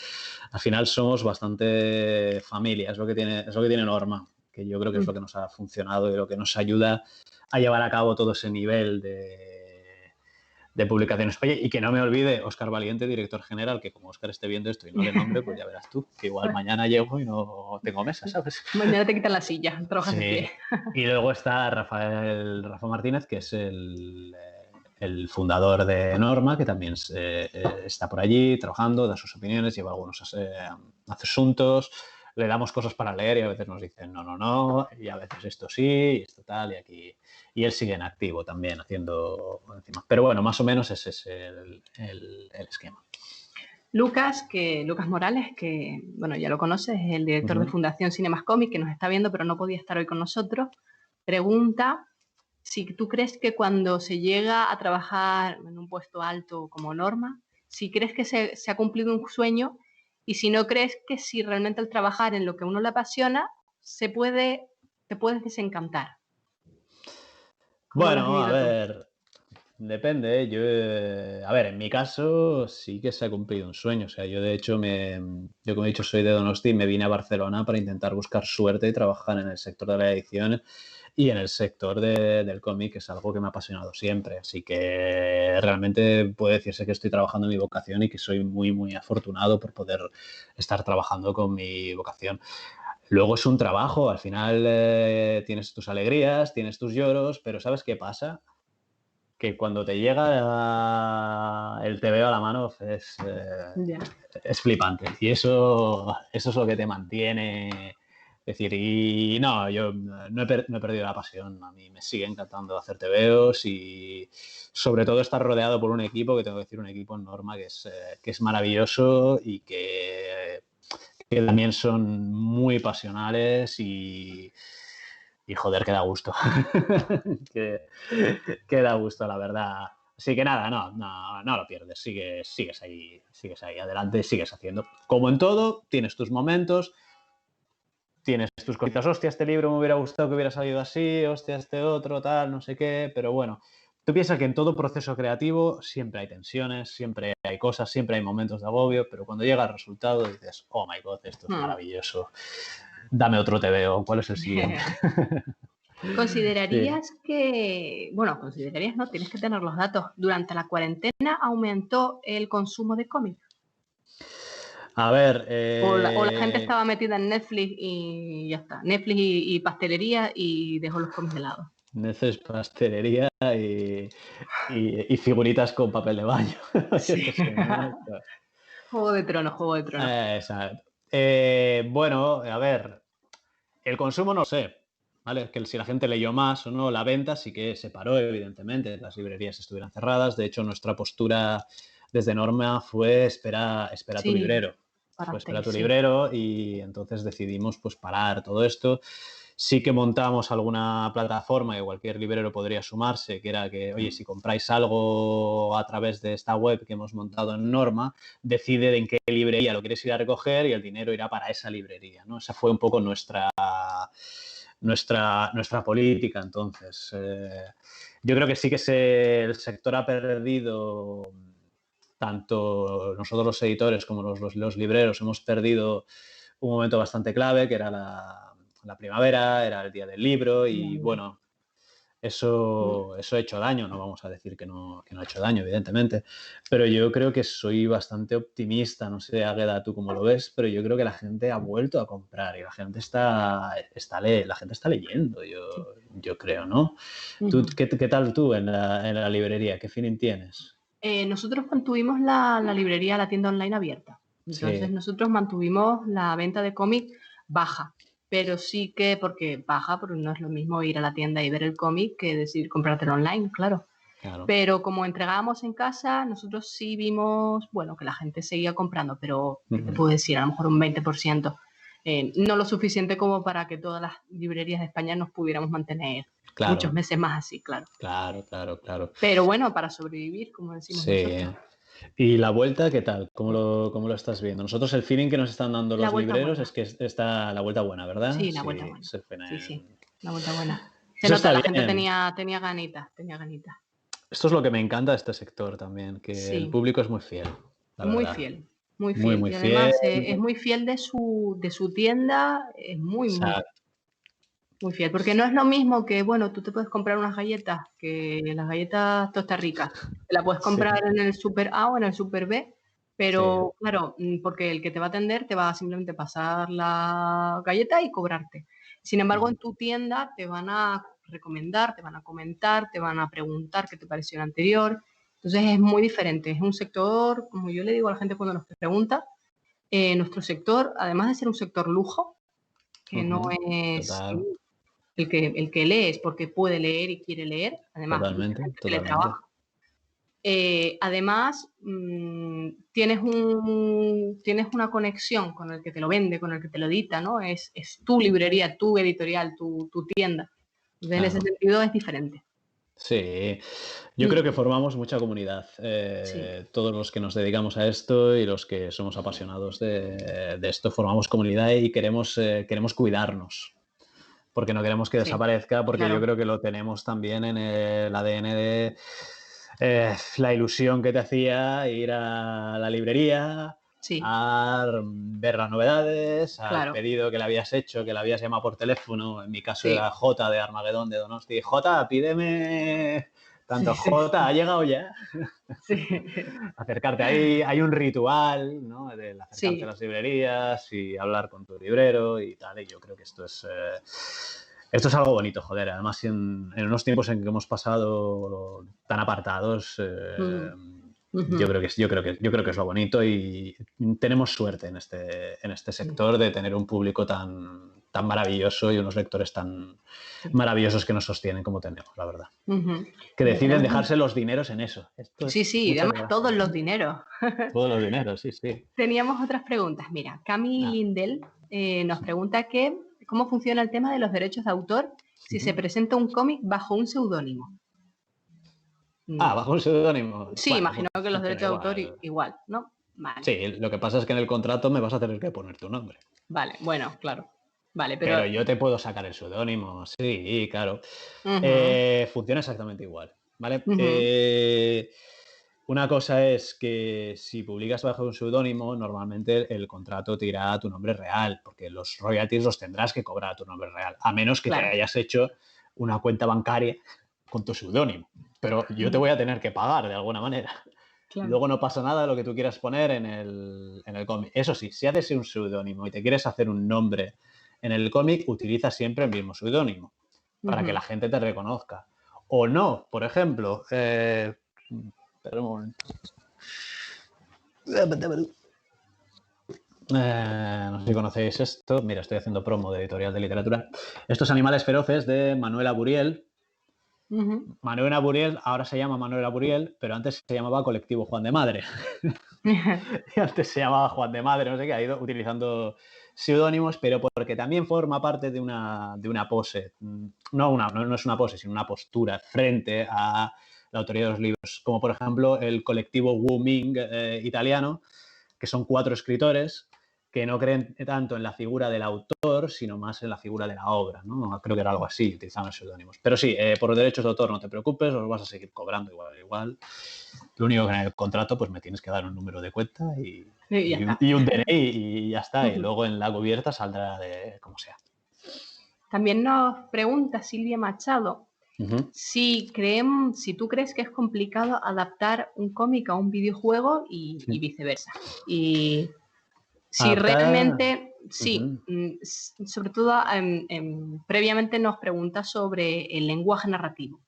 Al final somos bastante familia, es lo que tiene Norma, que yo creo que es lo que nos ha funcionado y lo que nos ayuda a llevar a cabo todo ese nivel de publicaciones. Oye, y que no me olvide Óscar Valiente, director general, que como Óscar esté viendo esto y no le nombre, pues ya verás tú, que igual mañana llego y no tengo mesa, ¿sabes? Mañana te quitan la silla, trabajas de pie. Y luego está Rafa Martínez, que es el fundador de Norma, que también está por allí trabajando, da sus opiniones, lleva algunos asuntos, le damos cosas para leer y a veces nos dicen no, y a veces esto sí, y esto tal, y aquí. Y él sigue en activo también, haciendo encima. Pero bueno, más o menos ese es el esquema. Lucas Morales, que bueno, ya lo conoces, es el director de Fundación Cinemas Comics, que nos está viendo, pero no podía estar hoy con nosotros, pregunta si tú crees que cuando se llega a trabajar en un puesto alto como Norma, si crees que se ha cumplido un sueño, y si no crees que si realmente al trabajar en lo que a uno le apasiona, te puedes desencantar. Bueno, a ver, depende. Yo, a ver, en mi caso sí que se ha cumplido un sueño. O sea, yo de hecho, yo como he dicho, soy de Donosti, me vine a Barcelona para intentar buscar suerte y trabajar en el sector de la edición y en el sector del cómic, que es algo que me ha apasionado siempre. Así que realmente puede decirse que estoy trabajando en mi vocación y que soy muy, muy afortunado por poder estar trabajando con mi vocación. Luego es un trabajo, al final tienes tus alegrías, tienes tus lloros, pero ¿sabes qué pasa? Que cuando te llega el TVO a la mano es flipante. Y eso es lo que te mantiene. Es decir, y no, yo no he perdido la pasión. A mí me sigue encantando hacer TVOs y sobre todo estar rodeado por un equipo, que tengo que decir, un equipo en Norma que es maravilloso y que también son muy pasionales y joder, que da gusto. que da gusto, la verdad. Así que nada, no lo pierdes. Sigues ahí adelante, sigues haciendo. Como en todo, tienes tus momentos, tienes tus cositas. Hostia, este libro me hubiera gustado que hubiera salido así, hostia, este otro, tal, no sé qué. Pero bueno, tú piensas que en todo proceso creativo siempre hay tensiones, siempre hay cosas, siempre hay momentos de agobio, pero cuando llega el resultado dices, oh my God, esto es maravilloso. Dame otro TVO, ¿cuál es el siguiente? ¿Considerarías que, bueno, considerarías, no, tienes que tener los datos, durante la cuarentena aumentó el consumo de cómics? A ver... O la gente estaba metida en Netflix y ya está. Netflix y pastelería y dejó los cómics de lado. Netflix, pastelería y figuritas con papel de baño. Sí. Juego de Tronos. Exacto. Bueno, a ver, el consumo no sé, ¿vale? Es que si la gente leyó más o no, la venta sí que se paró, evidentemente, las librerías estuvieran cerradas. De hecho, nuestra postura desde Norma fue espera tu librero. Fue espera tu librero y entonces decidimos pues parar todo esto. Sí que montamos alguna plataforma que cualquier librero podría sumarse, que era que, oye, si compráis algo a través de esta web que hemos montado en Norma, decide en qué librería lo quieres ir a recoger y el dinero irá para esa librería, ¿no? Esa fue un poco nuestra nuestra política. Entonces, yo creo que sí que el sector ha perdido, tanto nosotros los editores como los libreros, hemos perdido un momento bastante clave, que era la primavera, era el día del libro y bueno, eso ha hecho daño, no vamos a decir que no ha hecho daño, evidentemente, pero yo creo que soy bastante optimista, no sé, Águeda, tú cómo lo ves, pero yo creo que la gente ha vuelto a comprar y la gente la gente está leyendo, yo creo, ¿no? ¿Qué tal tú en la librería? ¿Qué feeling tienes? Nosotros mantuvimos la librería, la tienda online abierta. Entonces Sí. nosotros mantuvimos la venta de cómic baja, pero sí que, porque no es lo mismo ir a la tienda y ver el cómic que decidir comprártelo online, claro. Claro. Pero como entregábamos en casa, nosotros sí vimos, bueno, que la gente seguía comprando, pero ¿qué te puedo decir? A lo mejor un 20%. No lo suficiente como para que todas las librerías de España nos pudiéramos mantener muchos meses más así, claro. Claro. Pero bueno, para sobrevivir, como decimos nosotros. ¿Y la vuelta qué tal? ¿Cómo lo estás viendo? Nosotros el feeling que nos están dando La los vuelta libreros buena. es que está la vuelta buena, ¿verdad? Sí, la vuelta Sí, buena. se Sí, la vuelta buena. Se Eso nota, está la gente bien. tenía ganitas. Esto es lo que me encanta de este sector también, que el Sí, público es muy fiel, la muy verdad. fiel, muy Muy, fiel. muy Y fiel. además es muy fiel de su tienda, es muy Exacto. muy fiel, porque no es lo mismo que, bueno, tú te puedes comprar unas galletas, que las galletas Tosta Rica, te la puedes Sí, comprar en el Super A o en el Super B, sí. pero claro, porque el que te va a atender te va a simplemente pasar la galleta y cobrarte. Sin embargo, en tu tienda te van a recomendar, te van a comentar, te van a preguntar qué te pareció el anterior. Entonces es muy diferente, es un sector, como yo le digo a la gente cuando nos pregunta, nuestro sector, además de ser un sector lujo, que no es Total, el que lee es porque puede leer y quiere leer, además mucha gente totalmente. teletrabaja. Además, tienes una conexión con el que te lo vende, con el que te lo edita, ¿no? Es tu librería, tu editorial, tu tienda. Entonces, en ese Claro. sentido es diferente. Sí, yo creo que formamos mucha comunidad, Sí, todos los que nos dedicamos a esto y los que somos apasionados de esto, formamos comunidad y queremos cuidarnos, porque no queremos que sí, desaparezca, porque yo claro. creo que lo tenemos también en el ADN de la ilusión que te hacía ir a la librería, Sí, a ver las novedades, al claro. pedido que le habías hecho, que le habías llamado por teléfono, en mi caso era Sí, J de Armagedón de Donosti, J, pídeme sí, tanto sí, J, ha llegado ya. sí. Acercarte ahí, hay un ritual, ¿no? Del acercarte a Sí, las librerías y hablar con tu librero y tal, y yo creo que esto es algo bonito, joder. Además, en unos tiempos en que hemos pasado tan apartados, ujú, yo creo que es lo bonito y tenemos suerte en este sí, sector de tener un público tan maravilloso y unos lectores tan sí. maravillosos que nos sostienen como tenemos, la verdad. Ujú. Que Mira, deciden dejarse los dineros en eso. Esto sí, es sí, muchas además todos gracias. los dineros. Todos los dineros, sí, sí. Teníamos otras preguntas. Mira, Cami Ah, Lindell nos pregunta cómo funciona el tema de los derechos de autor si se ujú. presenta un cómic bajo un seudónimo. Bajo un seudónimo. Sí, Bueno, imagino pues que los funciona derechos de autor igual. igual, ¿no? Vale, Sí, lo que pasa es que en el contrato me vas a tener que poner tu nombre. vale, bueno, claro. Vale, pero... Pero yo te puedo sacar el seudónimo, sí, claro. ujú, Funciona exactamente igual, ¿vale? ujú, Una cosa es que si publicas bajo un seudónimo, normalmente el contrato te irá a tu nombre real, porque los royalties los tendrás que cobrar a tu nombre real, a menos que te claro, hayas hecho una cuenta bancaria con tu seudónimo. Pero yo te ujú, voy a tener que pagar de alguna manera. claro. Luego no pasa nada de lo que tú quieras poner en el cómic. Eso sí, si haces un seudónimo y te quieres hacer un nombre en el cómic, utiliza siempre el mismo seudónimo para que la Ujú. gente te reconozca. O no, por ejemplo, espera un momento. No sé si conocéis esto. Mira, estoy haciendo promo de editorial de literatura. Estos animales feroces de Manuela Buriel. Ujú. Manuela Buriel ahora se llama Manuela Buriel, pero antes se llamaba Colectivo Juan de Madre. Y antes se llamaba Juan de Madre, no sé qué, ha ido utilizando seudónimos, pero porque también forma parte de una pose. No es una pose, sino una postura frente a la autoría de los libros. Como por ejemplo el colectivo Wu Ming italiano, que son 4 escritores que no creen tanto en la figura del autor, sino más en la figura de la obra, ¿no? Creo que era algo así, utilizaban seudónimos. Pero sí, por los derechos de autor no te preocupes, los vas a seguir cobrando igual. Lo único que en el contrato, pues me tienes que dar un número de cuenta y un DNI y ya está. Y luego en la cubierta saldrá de como sea. También nos pregunta Silvia Machado si tú crees que es complicado adaptar un cómic a un videojuego y viceversa. Y si realmente, sí, sobre todo previamente nos pregunta sobre el lenguaje narrativo.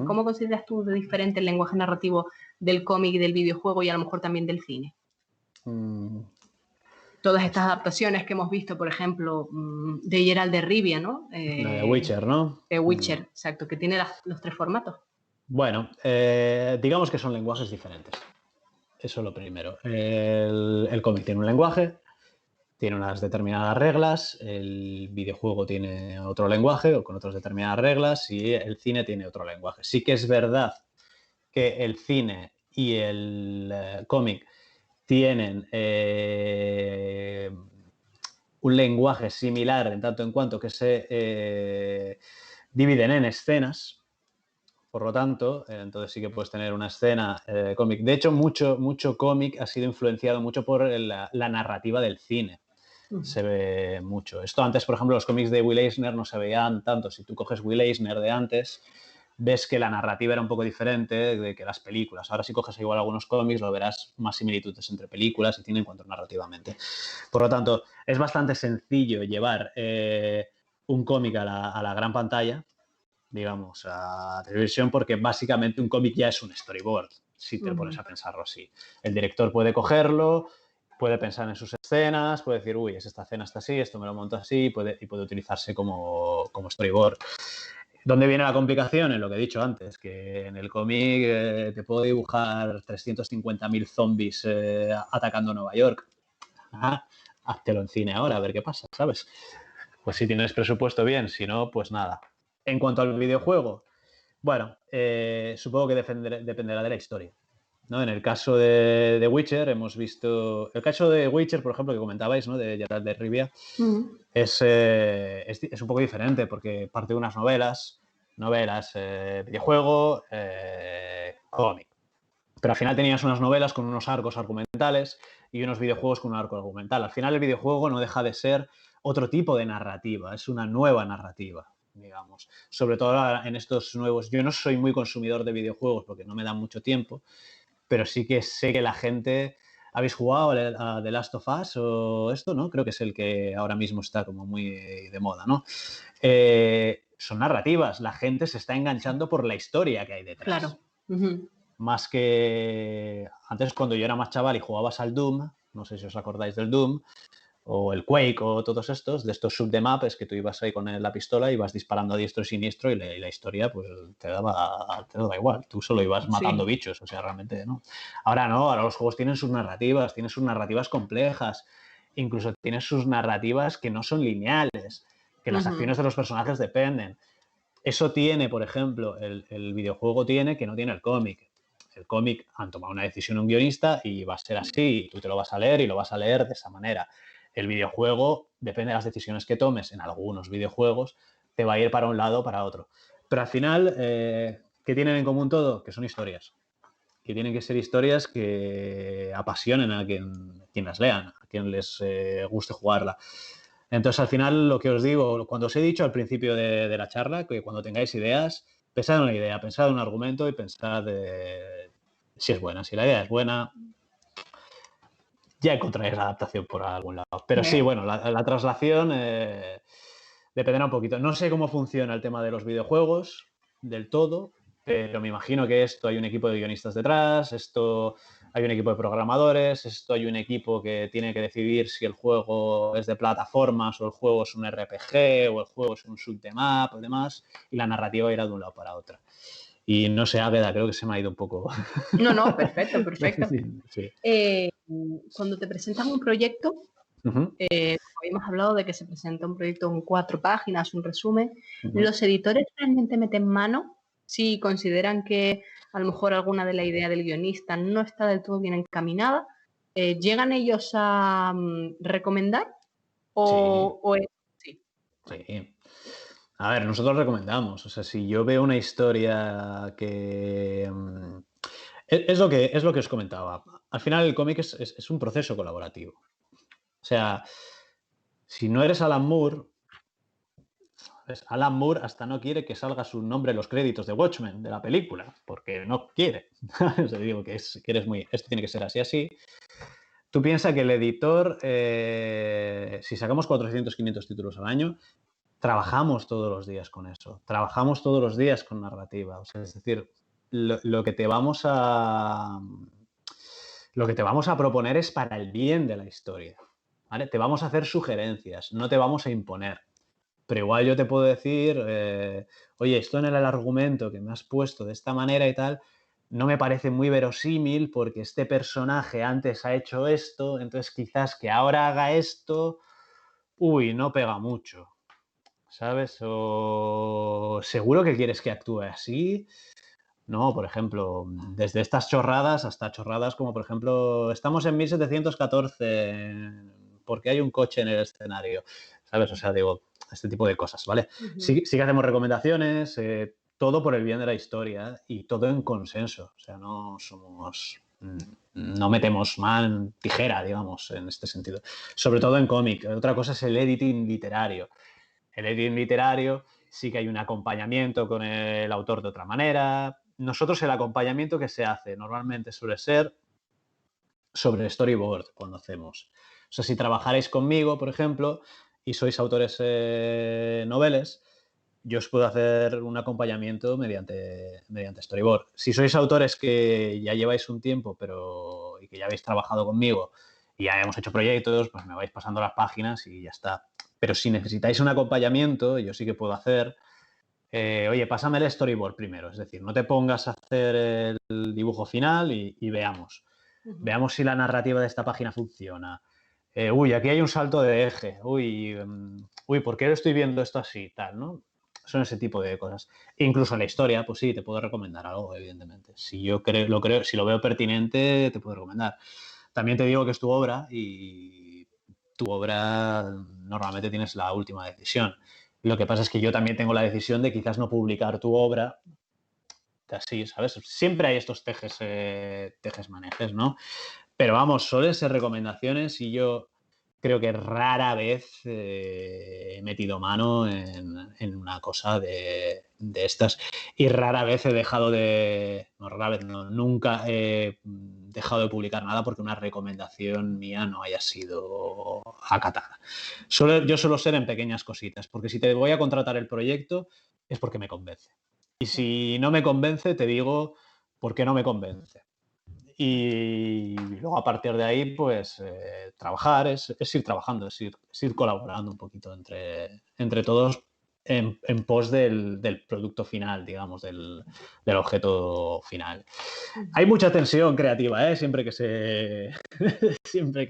¿Cómo consideras tú de diferente el lenguaje narrativo del cómic y del videojuego y a lo mejor también del cine? Todas estas adaptaciones que hemos visto, por ejemplo, de Geralt de Rivia, ¿no? De Witcher, ¿no? De Witcher, exacto, que tiene los 3 formatos. Bueno, digamos que son lenguajes diferentes. Eso es lo primero. El cómic tiene un lenguaje, tiene unas determinadas reglas, el videojuego tiene otro lenguaje o con otras determinadas reglas y el cine tiene otro lenguaje. Sí que es verdad que el cine y el cómic tienen un lenguaje similar en tanto en cuanto que se dividen en escenas. Por lo tanto, entonces sí que puedes tener una escena cómic. De hecho, mucho cómic ha sido influenciado mucho por la narrativa del cine. Se ve mucho. Esto antes, por ejemplo, los cómics de Will Eisner no se veían tanto. Si tú coges Will Eisner de antes, ves que la narrativa era un poco diferente de que las películas. Ahora si coges igual algunos cómics, lo verás más similitudes entre películas y cine en cuanto narrativamente. Por lo tanto, es bastante sencillo llevar un cómic a la gran pantalla, digamos, a televisión, porque básicamente un cómic ya es un storyboard, si te pones a pensarlo así. El director puede cogerlo, puede pensar en sus escenas, puede decir, uy, esta escena está así, esto me lo monto así, y puede utilizarse como storyboard. ¿Dónde viene la complicación? En lo que he dicho antes, que en el cómic te puedo dibujar 350.000 zombies atacando Nueva York. Háztelo en cine ahora, a ver qué pasa, ¿sabes? Pues si tienes presupuesto, bien, si no, pues nada. En cuanto al videojuego, bueno, supongo que dependerá de la historia, ¿no? En el caso de Witcher hemos visto... El caso de Witcher, por ejemplo, que comentabais, ¿no? De Geralt de Rivia, es un poco diferente porque parte de unas novelas, videojuego, cómic. Pero al final tenías unas novelas con unos arcos argumentales y unos videojuegos con un arco argumental. Al final el videojuego no deja de ser otro tipo de narrativa, es una nueva narrativa, digamos. Sobre todo en estos nuevos... Yo no soy muy consumidor de videojuegos porque no me da mucho tiempo, pero sí que sé que la gente... ¿Habéis jugado a The Last of Us o esto, no? Creo que es el que ahora mismo está como muy de moda, ¿no? Son narrativas, la gente se está enganchando por la historia que hay detrás. Claro. Más que antes, cuando yo era más chaval y jugabas al Doom, no sé si os acordáis del Doom, o el Quake o todos estos, de estos sub-de-map, es que tú ibas ahí con la pistola y ibas disparando a diestro y siniestro y la historia pues te daba igual, tú solo ibas matando bichos, o sea, realmente no. Ahora no, ahora los juegos tienen sus narrativas complejas, incluso tienen sus narrativas que no son lineales, que las acciones de los personajes dependen. Eso tiene, por ejemplo, el videojuego tiene que no tiene el cómic. El cómic han tomado una decisión un guionista y va a ser así, y tú te lo vas a leer y lo vas a leer de esa manera. El videojuego, depende de las decisiones que tomes en algunos videojuegos, te va a ir para un lado o para otro. Pero al final, ¿qué tienen en común todo? Que son historias. Que tienen que ser historias que apasionen a quien las lean, a quien les guste jugarla. Entonces, al final, lo que os digo, cuando os he dicho al principio de la charla, que cuando tengáis ideas, pensad en una idea, pensad en un argumento y pensad si es buena. Si la idea es buena, ya encontraréis la adaptación por algún lado. Pero sí, bueno, la traslación dependerá un poquito. No sé cómo funciona el tema de los videojuegos del todo, pero me imagino que esto hay un equipo de guionistas detrás, esto hay un equipo de programadores, esto hay un equipo que tiene que decidir si el juego es de plataformas o el juego es un RPG o el juego es un shoot 'em up o demás, y la narrativa irá de un lado para otro. Y no sé, Águeda, creo que se me ha ido un poco. No, perfecto. Sí. Cuando te presentas un proyecto, habíamos hablado de que se presenta un proyecto en 4 páginas, un resumen. ¿Los editores realmente meten mano si consideran que a lo mejor alguna de la idea del guionista no está del todo bien encaminada? ¿Llegan ellos a recomendar Sí, sí? sí. A ver, nosotros recomendamos. O sea, si yo veo una historia que... es lo que os comentaba. Al final el cómic es un proceso colaborativo. O sea, si no eres Alan Moore, ¿sabes? Alan Moore hasta no quiere que salga su nombre en los créditos de Watchmen, de la película, porque no quiere. O sea, digo que eres muy... Esto tiene que ser así, así. Tú piensas que el editor, si sacamos 400, 500 títulos al año, trabajamos todos los días con eso, trabajamos todos los días con narrativa. O sea, es decir, lo que te vamos a... Lo que te vamos a proponer es para el bien de la historia, ¿vale? Te vamos a hacer sugerencias, no te vamos a imponer. Pero igual yo te puedo decir, oye, esto en el argumento que me has puesto de esta manera y tal, no me parece muy verosímil porque este personaje antes ha hecho esto, entonces quizás que ahora haga esto, uy, no pega mucho, ¿sabes? O seguro que quieres que actúe así. No, por ejemplo, desde estas chorradas hasta chorradas como, por ejemplo, estamos en 1714 porque hay un coche en el escenario, ¿sabes? O sea, digo, este tipo de cosas, ¿vale? Ujú. Sí, sí que hacemos recomendaciones, todo por el bien de la historia y todo en consenso. O sea, no somos... No metemos mano tijera, digamos, en este sentido. Sobre todo en cómic. Otra cosa es el editing literario. El editing literario sí que hay un acompañamiento con el autor de otra manera. Nosotros el acompañamiento que se hace normalmente suele ser sobre storyboard cuando hacemos. O sea, si trabajaréis conmigo, por ejemplo, y sois autores noveles, yo os puedo hacer un acompañamiento mediante storyboard. Si sois autores que ya lleváis un tiempo y que ya habéis trabajado conmigo y ya hemos hecho proyectos, pues me vais pasando las páginas y ya está. Pero si necesitáis un acompañamiento, yo sí que puedo hacer, oye, pásame el storyboard primero. Es decir, no te pongas a hacer el dibujo final y veamos. Ujú. Veamos si la narrativa de esta página funciona. Uy, aquí hay un salto de eje. Uy, ¿por qué estoy viendo esto así? Tal, ¿no? Son ese tipo de cosas. Incluso en la historia, pues sí, te puedo recomendar algo, evidentemente. Si yo si lo veo pertinente, te puedo recomendar. También te digo que es tu obra y tu obra normalmente tienes la última decisión. Lo que pasa es que yo también tengo la decisión de quizás no publicar tu obra así, ¿sabes? Siempre hay estos tejes manejes, ¿no? Pero vamos, suelen ser recomendaciones y yo creo que rara vez he metido mano en una cosa de estas y rara vez he dejado de... No, rara vez no, nunca he dejado de publicar nada porque una recomendación mía no haya sido acatada. Yo suelo ser en pequeñas cositas, porque si te voy a contratar el proyecto es porque me convence. Y Claro. si no me convence, te digo por qué no me convence. Y luego a partir de ahí, pues trabajar, es ir trabajando, es ir colaborando un poquito entre todos en pos del producto final, digamos, del objeto final. Hay Ujú. mucha tensión creativa, ¿eh? Siempre que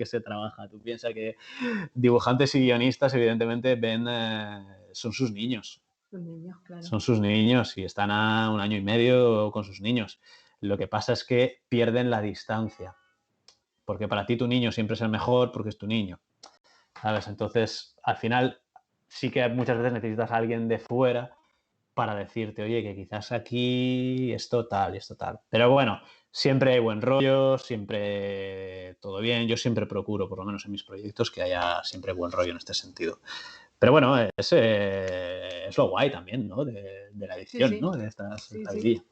se trabaja. Tú piensas que dibujantes y guionistas, evidentemente, son sus niños. Los niños, claro. Son sus niños y están a un año y medio con sus niños. Lo que pasa es que pierden la distancia, porque para ti tu niño siempre es el mejor porque es tu niño, ¿sabes? Entonces, al final, sí que muchas veces necesitas a alguien de fuera para decirte, oye, que quizás aquí esto tal y esto tal. Pero bueno, siempre hay buen rollo, siempre todo bien. Yo siempre procuro, por lo menos en mis proyectos, que haya siempre buen rollo en este sentido. Pero bueno, es lo guay también, ¿no? De la Sí, edición, ¿no? sí, De sí, esta sí. vidilla.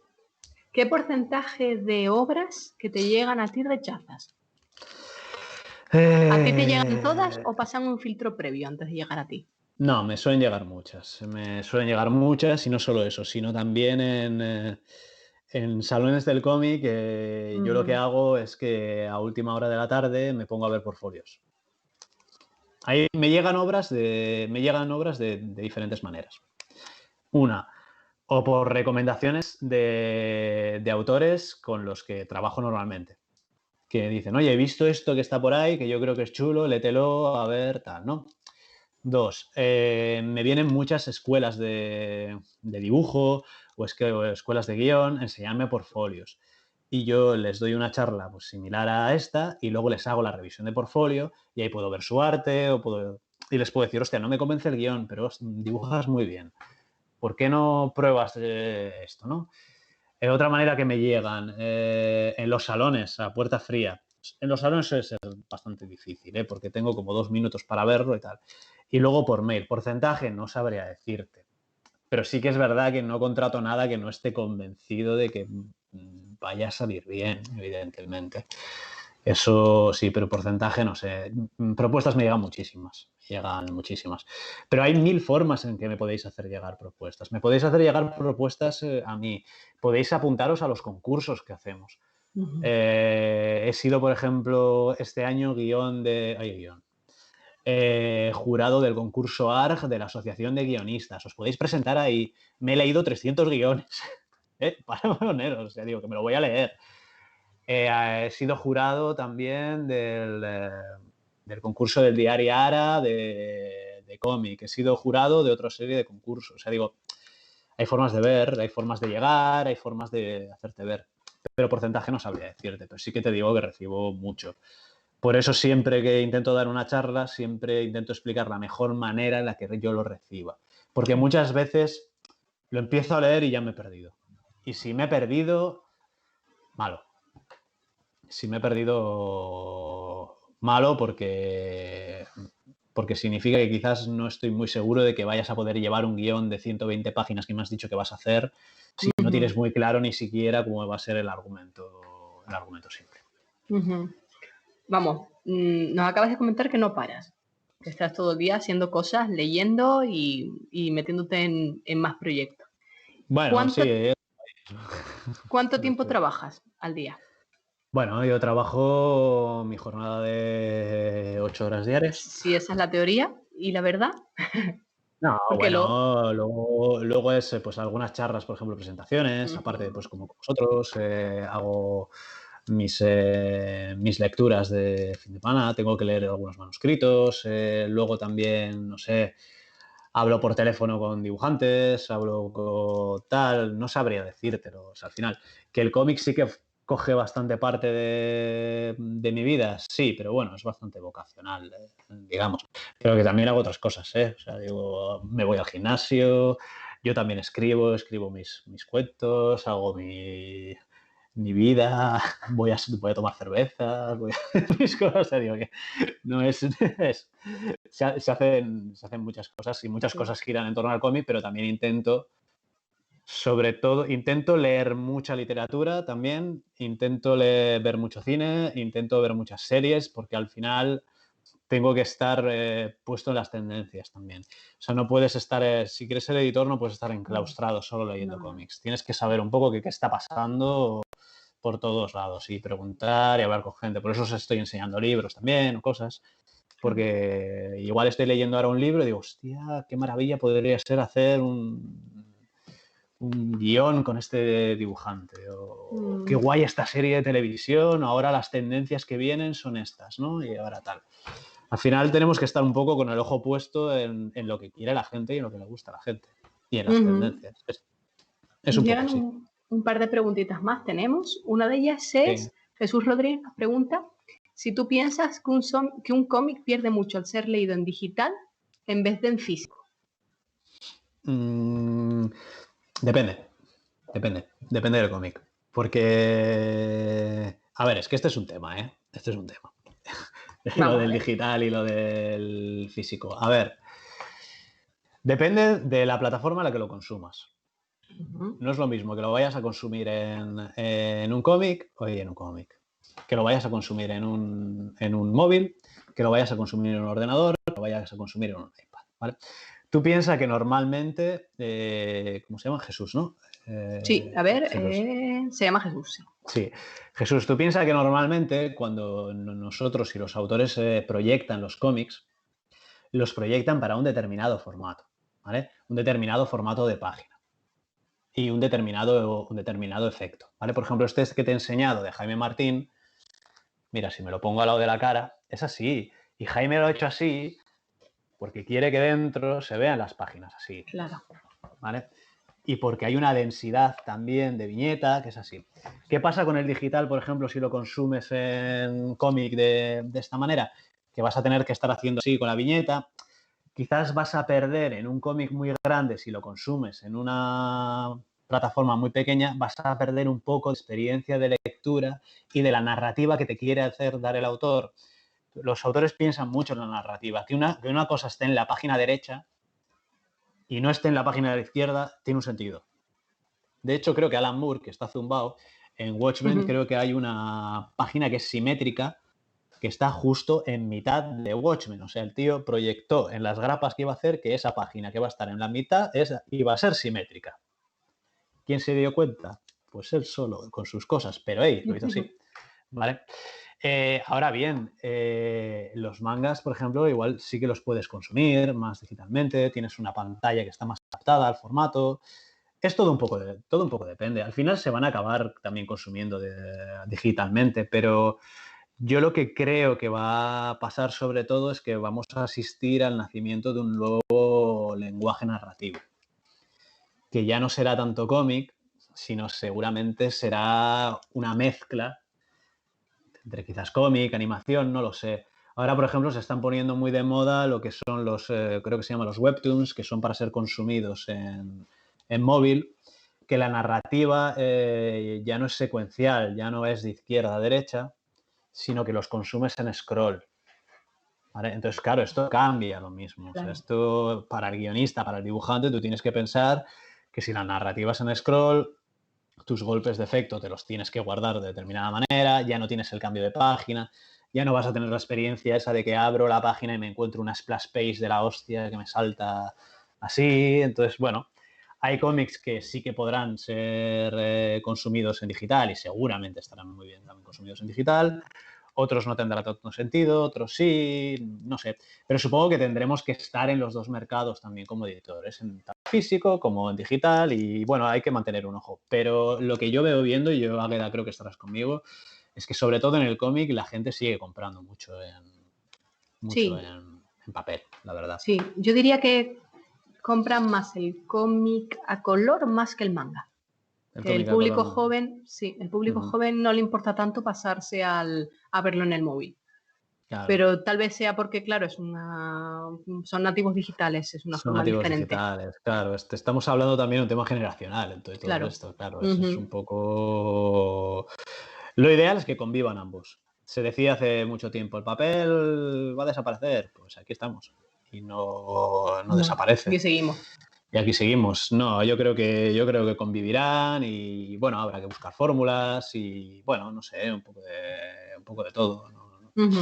¿Qué porcentaje de obras que te llegan a ti rechazas? ¿A ti te llegan todas Eh, o pasan un filtro previo antes de llegar a ti? no, me suelen llegar muchas. Me suelen llegar muchas y no solo eso, sino también en salones del cómic. Yo lo que Ujú. hago es que a última hora de la tarde me pongo a ver portfolios. Ahí me llegan obras de diferentes maneras. Una, o por recomendaciones de autores con los que trabajo normalmente. Que dicen, oye, he visto esto que está por ahí, que yo creo que es chulo, lételo, a ver, tal, ¿no? Dos, me vienen muchas escuelas de dibujo o escuelas de guión, enseñarme portfolios. y yo les doy una charla pues, similar a esta y luego les hago la revisión de portfolio y ahí puedo ver su arte y les puedo decir, hostia, no me convence el guión, pero dibujas muy bien. ¿Por qué no pruebas esto, no? Otra manera que me llegan en los salones a puerta fría. En los salones suele ser bastante difícil, porque tengo como 2 minutos para verlo y tal. Y luego por mail. Porcentaje no sabría decirte. Pero sí que es verdad que no contrato nada que no esté convencido de que vaya a salir bien, evidentemente. Eso sí, pero porcentaje no sé. Propuestas me llegan muchísimas. Pero hay 1000 formas en que me podéis hacer llegar propuestas. Me podéis hacer llegar propuestas a mí. Podéis apuntaros a los concursos que hacemos. He sido, por ejemplo, este año jurado del concurso ARG de la Asociación de Guionistas. Os podéis presentar ahí. Me he leído 300 guiones. Para poneros, ya digo que me lo voy a leer. He sido jurado también del concurso del Diario Ara de cómic. He sido jurado de otra serie de concursos. O sea, digo, hay formas de ver, hay formas de llegar, hay formas de hacerte ver. Pero porcentaje no sabría decirte, pero sí que te digo que recibo mucho. Por eso siempre que intento dar una charla, siempre intento explicar la mejor manera en la que yo lo reciba. Porque muchas veces lo empiezo a leer y ya me he perdido. Y si me he perdido, malo. Si me he perdido, malo porque significa que quizás no estoy muy seguro de que vayas a poder llevar un guión de 120 páginas que me has dicho que vas a hacer si no tienes muy claro ni siquiera cómo va a ser el argumento simple. Vamos, nos acabas de comentar que no paras, que estás todo el día haciendo cosas, leyendo y metiéndote en más proyectos. Bueno, sí. ¿Cuánto tiempo trabajas al día? Bueno, yo trabajo mi jornada de 8 horas diarias. Si esa es la teoría y la verdad. No, Porque bueno, luego es pues algunas charlas, por ejemplo, presentaciones, aparte pues como con vosotros, hago mis lecturas de fin de semana, tengo que leer algunos manuscritos, luego también, no sé, hablo por teléfono con dibujantes, hablo con tal, no sabría decírtelo, o sea, al final, que el cómic sí que coge bastante parte de mi vida, sí, pero bueno, es bastante vocacional, digamos. Pero que también hago otras cosas, O sea, digo, me voy al gimnasio, yo también escribo mis cuentos, hago mi vida, voy a tomar cervezas, voy a hacer mis cosas, o sea, digo que no se hacen muchas cosas y muchas cosas giran en torno al cómic, pero también intento leer mucha literatura también, intento ver mucho cine, intento ver muchas series, porque al final tengo que estar puesto en las tendencias también. O sea, no puedes estar, si quieres ser editor, no puedes estar enclaustrado solo leyendo cómics. Tienes que saber un poco qué está pasando por todos lados y preguntar y hablar con gente. Por eso os estoy enseñando libros también o cosas. Porque igual estoy leyendo ahora un libro y digo, hostia, qué maravilla podría ser hacer un guión con este dibujante, o qué guay esta serie de televisión, ahora las tendencias que vienen son estas, ¿no? Y ahora tal. Al final tenemos que estar un poco con el ojo puesto en lo que quiere la gente y en lo que le gusta a la gente. Y en las tendencias. Es un poco así. Un par de preguntitas más tenemos. Una de ellas es, Sí. Jesús Rodríguez nos pregunta, si tú piensas que un cómic pierde mucho al ser leído en digital en vez de en físico. Depende del cómic. Porque, a ver, es que este es un tema, Este es un tema. Lo del digital y lo del físico. A ver, depende de la plataforma en la que lo consumas. No es lo mismo que lo vayas a consumir en un cómic, que lo vayas a consumir en un móvil, que lo vayas a consumir en un ordenador, que lo vayas a consumir en un iPad, ¿vale? Tú piensas que normalmente, ¿cómo se llama? Jesús, ¿no? Sí, a ver, se llama Jesús. Sí, Jesús, tú piensas que normalmente cuando nosotros y los autores proyectan los cómics, los proyectan para un determinado formato, ¿vale? Un determinado formato de página y un determinado efecto, ¿vale? Por ejemplo, este que te he enseñado de Jaime Martín, mira, si me lo pongo al lado de la cara, es así. Y Jaime lo ha hecho así porque quiere que dentro se vean las páginas así. Claro. ¿Vale? y porque hay una densidad también de viñeta, que es así. ¿Qué pasa con el digital, por ejemplo, si lo consumes en cómic de esta manera? Que vas a tener que estar haciendo así con la viñeta. Quizás vas a perder en un cómic muy grande si lo consumes en una plataforma muy pequeña, vas a perder un poco de experiencia de lectura y de la narrativa que te quiere hacer dar el autor. Los autores piensan mucho en la narrativa. Que una cosa esté en la página derecha y no esté en la página de la izquierda tiene un sentido. De hecho, creo que Alan Moore, que está zumbado, en Watchmen creo que hay una página que es simétrica que está justo en mitad de Watchmen. O sea, el tío proyectó en las grapas que iba a hacer que esa página que va a estar en la mitad iba a ser simétrica. ¿Quién se dio cuenta? Pues él solo, con sus cosas. Pero, hey, lo hizo así. ¿Vale? Ahora bien, los mangas, por ejemplo, igual sí que los puedes consumir más digitalmente. Tienes una pantalla que está más adaptada al formato. Es todo un poco depende. Al final se van a acabar también consumiendo digitalmente, pero yo lo que creo que va a pasar sobre todo es que vamos a asistir al nacimiento de un nuevo lenguaje narrativo, que ya no será tanto cómic, sino seguramente será una mezcla entre quizás cómic, animación, no lo sé. Ahora, por ejemplo, se están poniendo muy de moda lo que son creo que se llaman los webtoons, que son para ser consumidos en móvil, que la narrativa ya no es secuencial, ya no es de izquierda a derecha, sino que los consumes en scroll. ¿Vale? Entonces, claro, esto cambia lo mismo. Claro. O sea, esto para el guionista, para el dibujante, tú tienes que pensar que si la narrativa es en scroll, tus golpes de efecto te los tienes que guardar de determinada manera, ya no tienes el cambio de página, ya no vas a tener la experiencia esa de que abro la página y me encuentro una splash page de la hostia que me salta así. Entonces, bueno, hay cómics que sí que podrán ser consumidos en digital y seguramente estarán muy bien también consumidos en digital. Otros no tendrá tanto sentido, otros sí, no sé. Pero supongo que tendremos que estar en los dos mercados también como editores, en tanto físico como en digital, y bueno, hay que mantener un ojo. Pero lo que yo veo viendo, y yo, Águeda, creo que estarás conmigo, es que sobre todo en el cómic la gente sigue comprando mucho Sí, en papel, la verdad. sí. Yo diría que compran más el cómic a color más que el manga. El Que el cómic a color público más. joven, sí, el público joven no le importa tanto pasarse a verlo en el móvil. Claro. Pero tal vez sea porque, claro, son nativos digitales, es una Son forma nativos diferente. digitales, claro. Estamos hablando también de un tema generacional en todo Claro. esto, claro. Eso es un Ujú. poco... Lo ideal es que convivan ambos. Se decía hace mucho tiempo, el papel va a desaparecer. Pues aquí estamos. Y no No, aquí desaparece. seguimos. Y aquí seguimos. No, yo creo que convivirán y bueno, habrá que buscar fórmulas y bueno, no sé, un poco de todo. Ujú.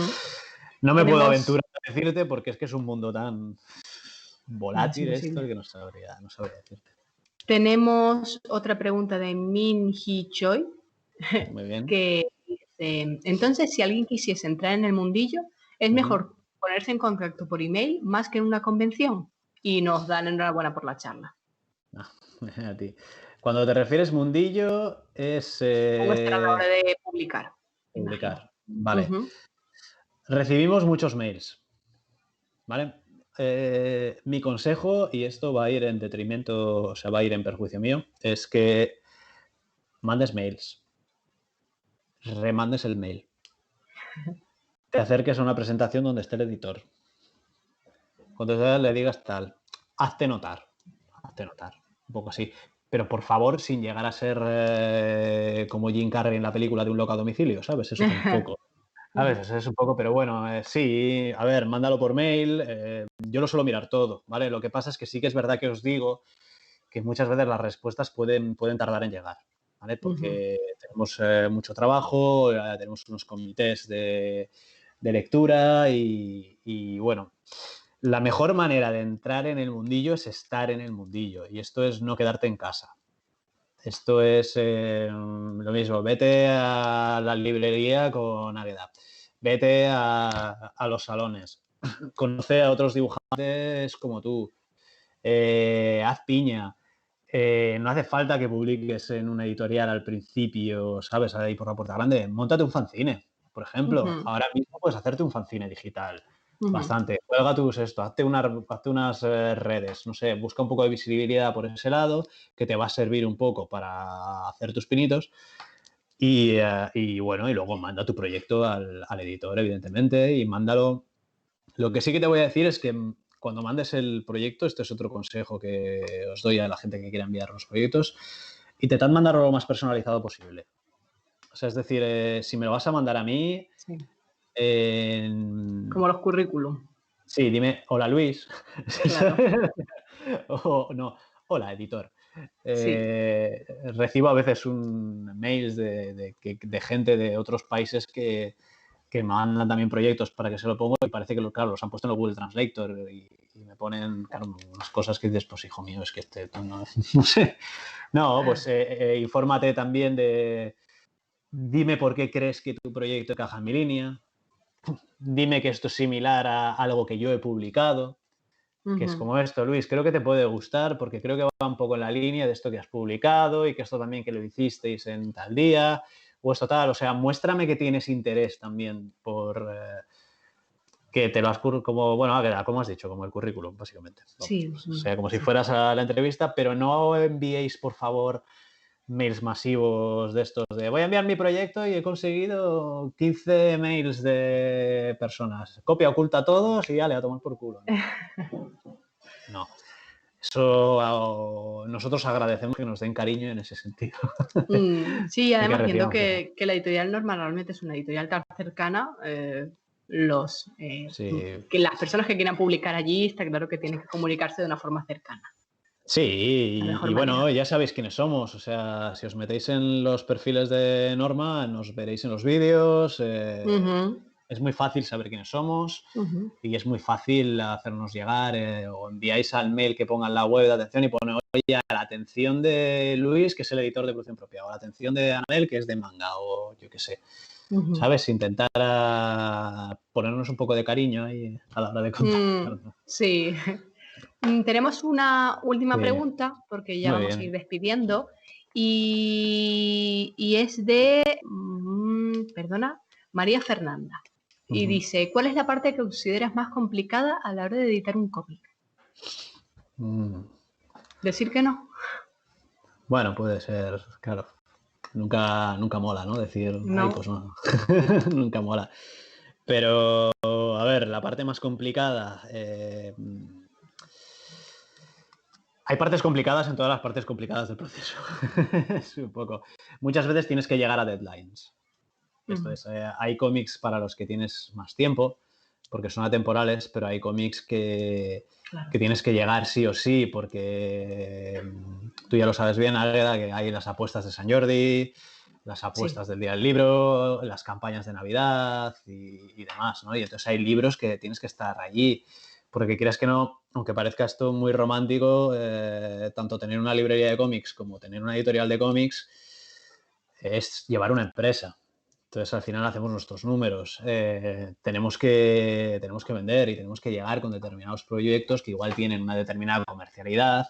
No me puedo Tenemos, aventurar a decirte porque es que es un mundo tan no, es volátil esto imposible. que no sabría decirte. Tenemos otra pregunta de Min Hee Choi, Muy bien. que dice, entonces, si alguien quisiese entrar en el mundillo, es Ujú. mejor ponerse en contacto por email más que en una convención. Y nos dan enhorabuena por la charla. Ah, a ti. Cuando te refieres mundillo es ¿Cómo estará a la hora de publicar? Me imagino. publicar. Vale. Ujú. Recibimos muchos mails, ¿vale? Mi consejo, y esto va a ir en detrimento, o sea, va a ir en perjuicio mío, es que mandes mails, remandes el mail, te acerques a una presentación donde esté el editor. Cuando le digas tal, hazte notar, un poco así. Pero por favor, sin llegar a ser como Jim Carrey en la película de Un loco a domicilio, ¿sabes? Eso tampoco. ¿Sabes? Eso es un poco, pero bueno, sí, a ver, mándalo por mail. Yo lo suelo mirar todo, ¿vale? Lo que pasa es que sí que es verdad que os digo que muchas veces las respuestas pueden tardar en llegar, ¿vale? Ujú. Porque tenemos mucho trabajo, tenemos unos comités de lectura y bueno, la mejor manera de entrar en el mundillo es estar en el mundillo y esto es no quedarte en casa. Esto es lo mismo, vete a la librería con Águeda, vete a los salones, conoce a otros dibujantes como tú, haz piña. No hace falta que publiques en una editorial al principio, ¿sabes? Ahí por la puerta grande. Móntate un fanzine, por ejemplo. Ujú. Ahora mismo puedes hacerte un fanzine digital. Ujú. bastante. Cuelga tus esto, hazte unas redes, no sé, busca un poco de visibilidad por ese lado, que te va a servir un poco para hacer tus pinitos. Y bueno, y luego manda tu proyecto al editor, evidentemente, y mándalo. Lo que sí que te voy a decir es que cuando mandes el proyecto, este es otro consejo que os doy a la gente que quiera enviar los proyectos, intentad mandarlo lo más personalizado posible. O sea, es decir, si me lo vas a mandar a mí, Sí. eh, Como los currículum. sí, dime, hola Luis. Claro. O no, hola editor. Sí. Recibo a veces mails de gente de otros países que me mandan también proyectos para que se lo ponga y parece que, claro, los han puesto en el Google Translator y me ponen, claro, unas cosas que dices, pues hijo mío, es que no, no sé. No, pues infórmate también dime por qué crees que tu proyecto encaja en mi línea, dime que esto es similar a algo que yo he publicado, que es Ujú. como esto, Luis, creo que te puede gustar porque creo que va un poco en la línea de esto que has publicado y que esto también que lo hicisteis en tal día o esto tal, o sea, muéstrame que tienes interés también por que te lo has como, bueno, como has dicho, como el currículum, básicamente. Sí, Vamos, pues, o sea, como si sí. fueras a la entrevista, pero no enviéis, por favor, mails masivos de estos de voy a enviar mi proyecto y he conseguido 15 mails de personas. Copia oculta a todos y ya le a tomar por culo. No. Eso nosotros agradecemos que nos den cariño en ese sentido. Sí, Y que además viendo recibamos eso. que la editorial normalmente es una editorial tan cercana, Sí. que las personas que quieran publicar allí está claro que tienen que comunicarse de una forma cercana, Sí, la mejor y bueno, manera. ya sabéis quiénes somos. O sea, si os metéis en los perfiles de Norma, nos veréis en los vídeos. Ujú, Es muy fácil saber quiénes somos ujú. y es muy fácil hacernos llegar o enviáis al mail que ponga en la web de atención y pone, oye, a la atención de Luis, que es el editor de producción propia, o a la atención de Anabel, que es de manga, o yo qué sé. Ujú. ¿Sabes? Intentar ponernos un poco de cariño ahí a la hora de contactarnos. Sí. Tenemos una última Sí, pregunta, porque ya muy vamos a ir bien. despidiendo, y es de, perdona, María Fernanda. Y Ujú. dice, ¿cuál es la parte que consideras más complicada a la hora de editar un cómic? Mm. ¿Decir que no? Bueno, puede ser, claro. Nunca mola, ¿no? Decir, ay, No. pues no. Nunca mola. Pero, a ver, la parte más complicada. Hay partes complicadas en todas las partes complicadas del proceso. Es un poco. Muchas veces tienes que llegar a deadlines. Esto Ujú, es, hay cómics para los que tienes más tiempo, porque son atemporales, pero hay cómics claro. que tienes que llegar sí o sí, porque tú ya lo sabes bien, Águeda, que hay las apuestas de San Jordi, las Sí. apuestas del Día del Libro, las campañas de Navidad y demás, ¿no? Y entonces hay libros que tienes que estar allí, porque quieras que no, aunque parezca esto muy romántico, tanto tener una librería de cómics como tener una editorial de cómics es llevar una empresa. Entonces, al final hacemos nuestros números. Tenemos que vender y tenemos que llegar con determinados proyectos que igual tienen una determinada comercialidad,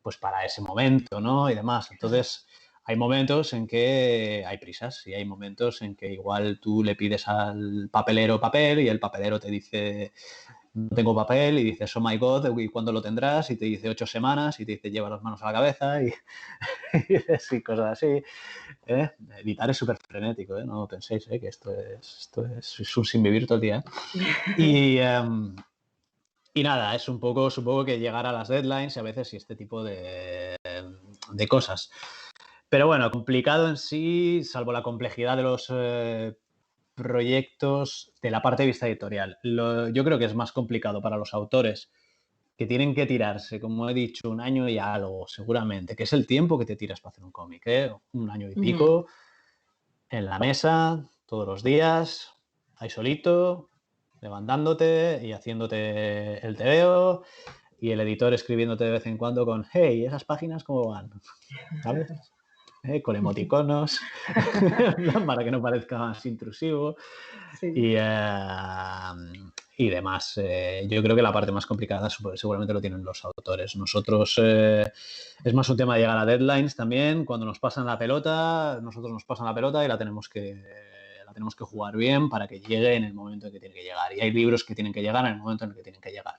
pues para ese momento, ¿no? Y demás. Claro. Entonces, hay momentos en que hay prisas y hay momentos en que igual tú le pides al papelero papel y el papelero te dice no tengo papel y dices, oh my God, ¿y cuándo lo tendrás? Y te dice 8 semanas y te dice lleva las manos a la cabeza y cosas así. Editar es súper frenético, no penséis que es un sin vivir todo el día. Y, y nada, es un poco, supongo que llegar a las deadlines y a veces y este tipo de cosas. Pero bueno, complicado en sí, salvo la complejidad de los proyectos de la parte de vista editorial. Yo creo que es más complicado para los autores que tienen que tirarse, como he dicho, un año y algo, seguramente, que es el tiempo que te tiras para hacer un cómic, un año y Ujú. pico, en la mesa, todos los días, ahí solito, levantándote y haciéndote el tebeo y el editor escribiéndote de vez en cuando con, hey, esas páginas cómo van, ¿sabes? Con emoticonos, para que no parezca más intrusivo Sí. y, y demás. Yo creo que la parte más complicada seguramente lo tienen los autores. Nosotros es más un tema de llegar a deadlines también. Cuando nos pasan la pelota, nosotros nos pasan la pelota y la tenemos que jugar bien para que llegue en el momento en que tiene que llegar. Y hay libros que tienen que llegar en el momento en el que tienen que llegar.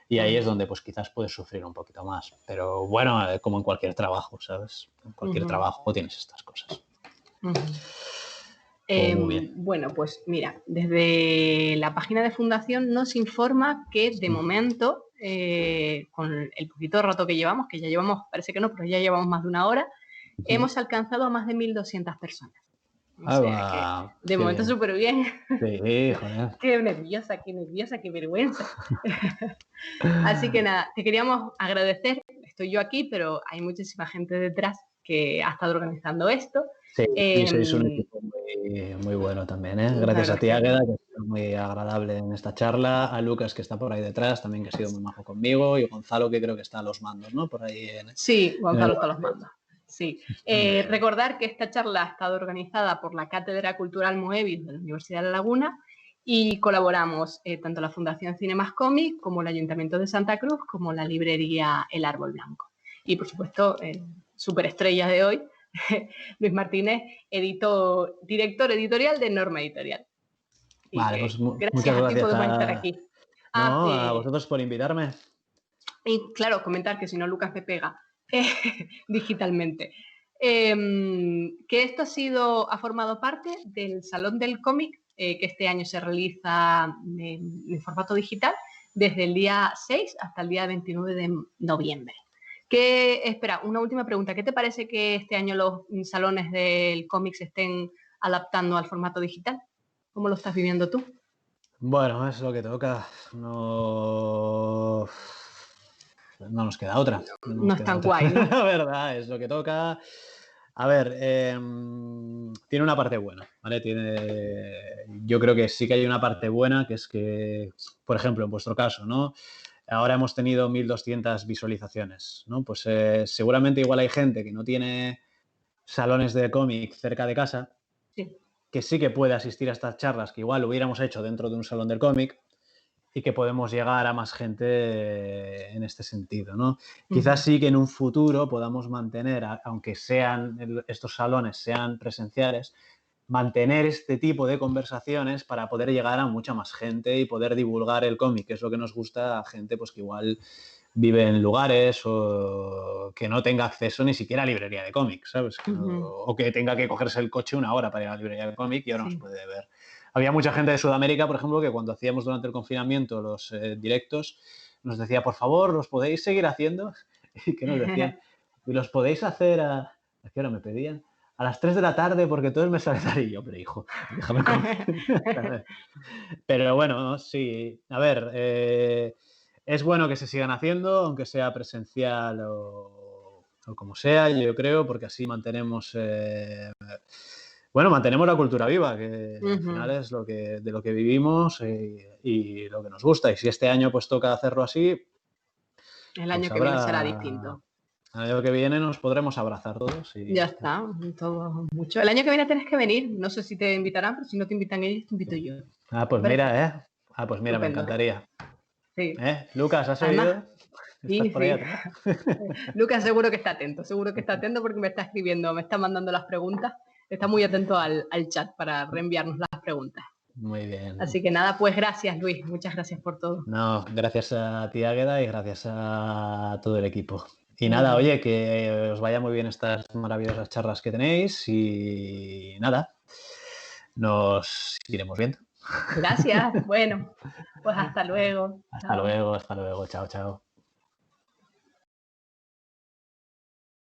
Y ahí es donde pues quizás puedes sufrir un poquito más. Pero bueno, como en cualquier trabajo, ¿sabes? En cualquier trabajo tienes estas cosas. Muy bien. Bueno, pues mira, desde la página de Fundación nos informa que de momento, con el poquito rato que llevamos, que ya llevamos, parece que no, pero ya llevamos más de una hora, hemos alcanzado a más de 1.200 personas. O sea que de momento súper bien. Sí, joder. Qué nerviosa, qué vergüenza. Así que nada, te queríamos agradecer. Estoy yo aquí, pero hay muchísima gente detrás que ha estado organizando esto. Sí, y sois un equipo muy bueno también, ¿eh? Gracias a ti, Águeda, que ha sido muy agradable en esta charla, a Lucas, que está por ahí detrás, también que ha sido muy majo conmigo, y Gonzalo, que creo que está a los mandos, ¿no? Por ahí sí, Gonzalo está a los mandos. Sí. Recordar que esta charla ha estado organizada por la Cátedra Cultural Moebius de la Universidad de La Laguna y colaboramos tanto la Fundación Cinemas Cómic como el Ayuntamiento de Santa Cruz como la librería El Árbol Blanco. Y por supuesto, superestrellas de hoy, Luis Martínez, director editorial de Norma Editorial. Vale, pues muchas gracias a ti por estar aquí. A vosotros por invitarme. Y claro, comentar que si no Lucas me pega digitalmente. Que esto ha formado parte del Salón del Cómic, que este año se realiza en formato digital desde el día 6 hasta el día 29 de noviembre. Espera, una última pregunta. ¿Qué te parece que este año los salones del cómic se estén adaptando al formato digital? ¿Cómo lo estás viviendo tú? Bueno, es lo que toca. No nos queda otra. No es tan guay, ¿no? La verdad, es lo que toca. A ver, tiene una parte buena, ¿vale? Yo creo que sí que hay una parte buena, que es que, por ejemplo, en vuestro caso, ¿no? Ahora hemos tenido 1.200 visualizaciones, ¿no? Pues seguramente igual hay gente que no tiene salones de cómic cerca de casa, sí, que sí que puede asistir a estas charlas que igual hubiéramos hecho dentro de un salón del cómic y que podemos llegar a más gente en este sentido, ¿no? Quizás sí que en un futuro podamos mantener, aunque estos salones sean presenciales, mantener este tipo de conversaciones para poder llegar a mucha más gente y poder divulgar el cómic, que es lo que nos gusta a gente pues que igual vive en lugares o que no tenga acceso ni siquiera a librería de cómics, ¿sabes? O que tenga que cogerse el coche una hora para ir a la librería de cómic y ahora nos puede ver. Había mucha gente de Sudamérica, por ejemplo, que cuando hacíamos durante el confinamiento los directos, nos decía, por favor, ¿los podéis seguir haciendo? Y que nos decían, ¿y los podéis hacer ¿a qué hora me pedían? A las 3 de la tarde porque entonces me sale tarde. Y yo, pero hijo, déjame comer. Pero bueno, sí. A ver, es bueno que se sigan haciendo, aunque sea presencial o como sea, yo creo, porque así mantenemos mantenemos la cultura viva, que al final es de lo que vivimos y lo que nos gusta. Y si este año pues toca hacerlo así, el año que viene será distinto. El año que viene nos podremos abrazar todos. Ya está, todo mucho. El año que viene tienes que venir. No sé si te invitarán, pero si no te invitan ellos, te invito yo. Pues mira, Estupendo. Me encantaría. Sí. Lucas, ¿has oído? Sí, sí. Lucas seguro que está atento porque me está escribiendo, me está mandando las preguntas. Está muy atento al chat para reenviarnos las preguntas. Muy bien. Así que nada, pues gracias, Luis. Muchas gracias por todo. No, gracias a ti, Águeda, y gracias a todo el equipo. Y nada, oye, que os vaya muy bien estas maravillosas charlas que tenéis y nada, nos iremos viendo. Gracias. Bueno, pues hasta luego. Hasta luego. Chao, chao.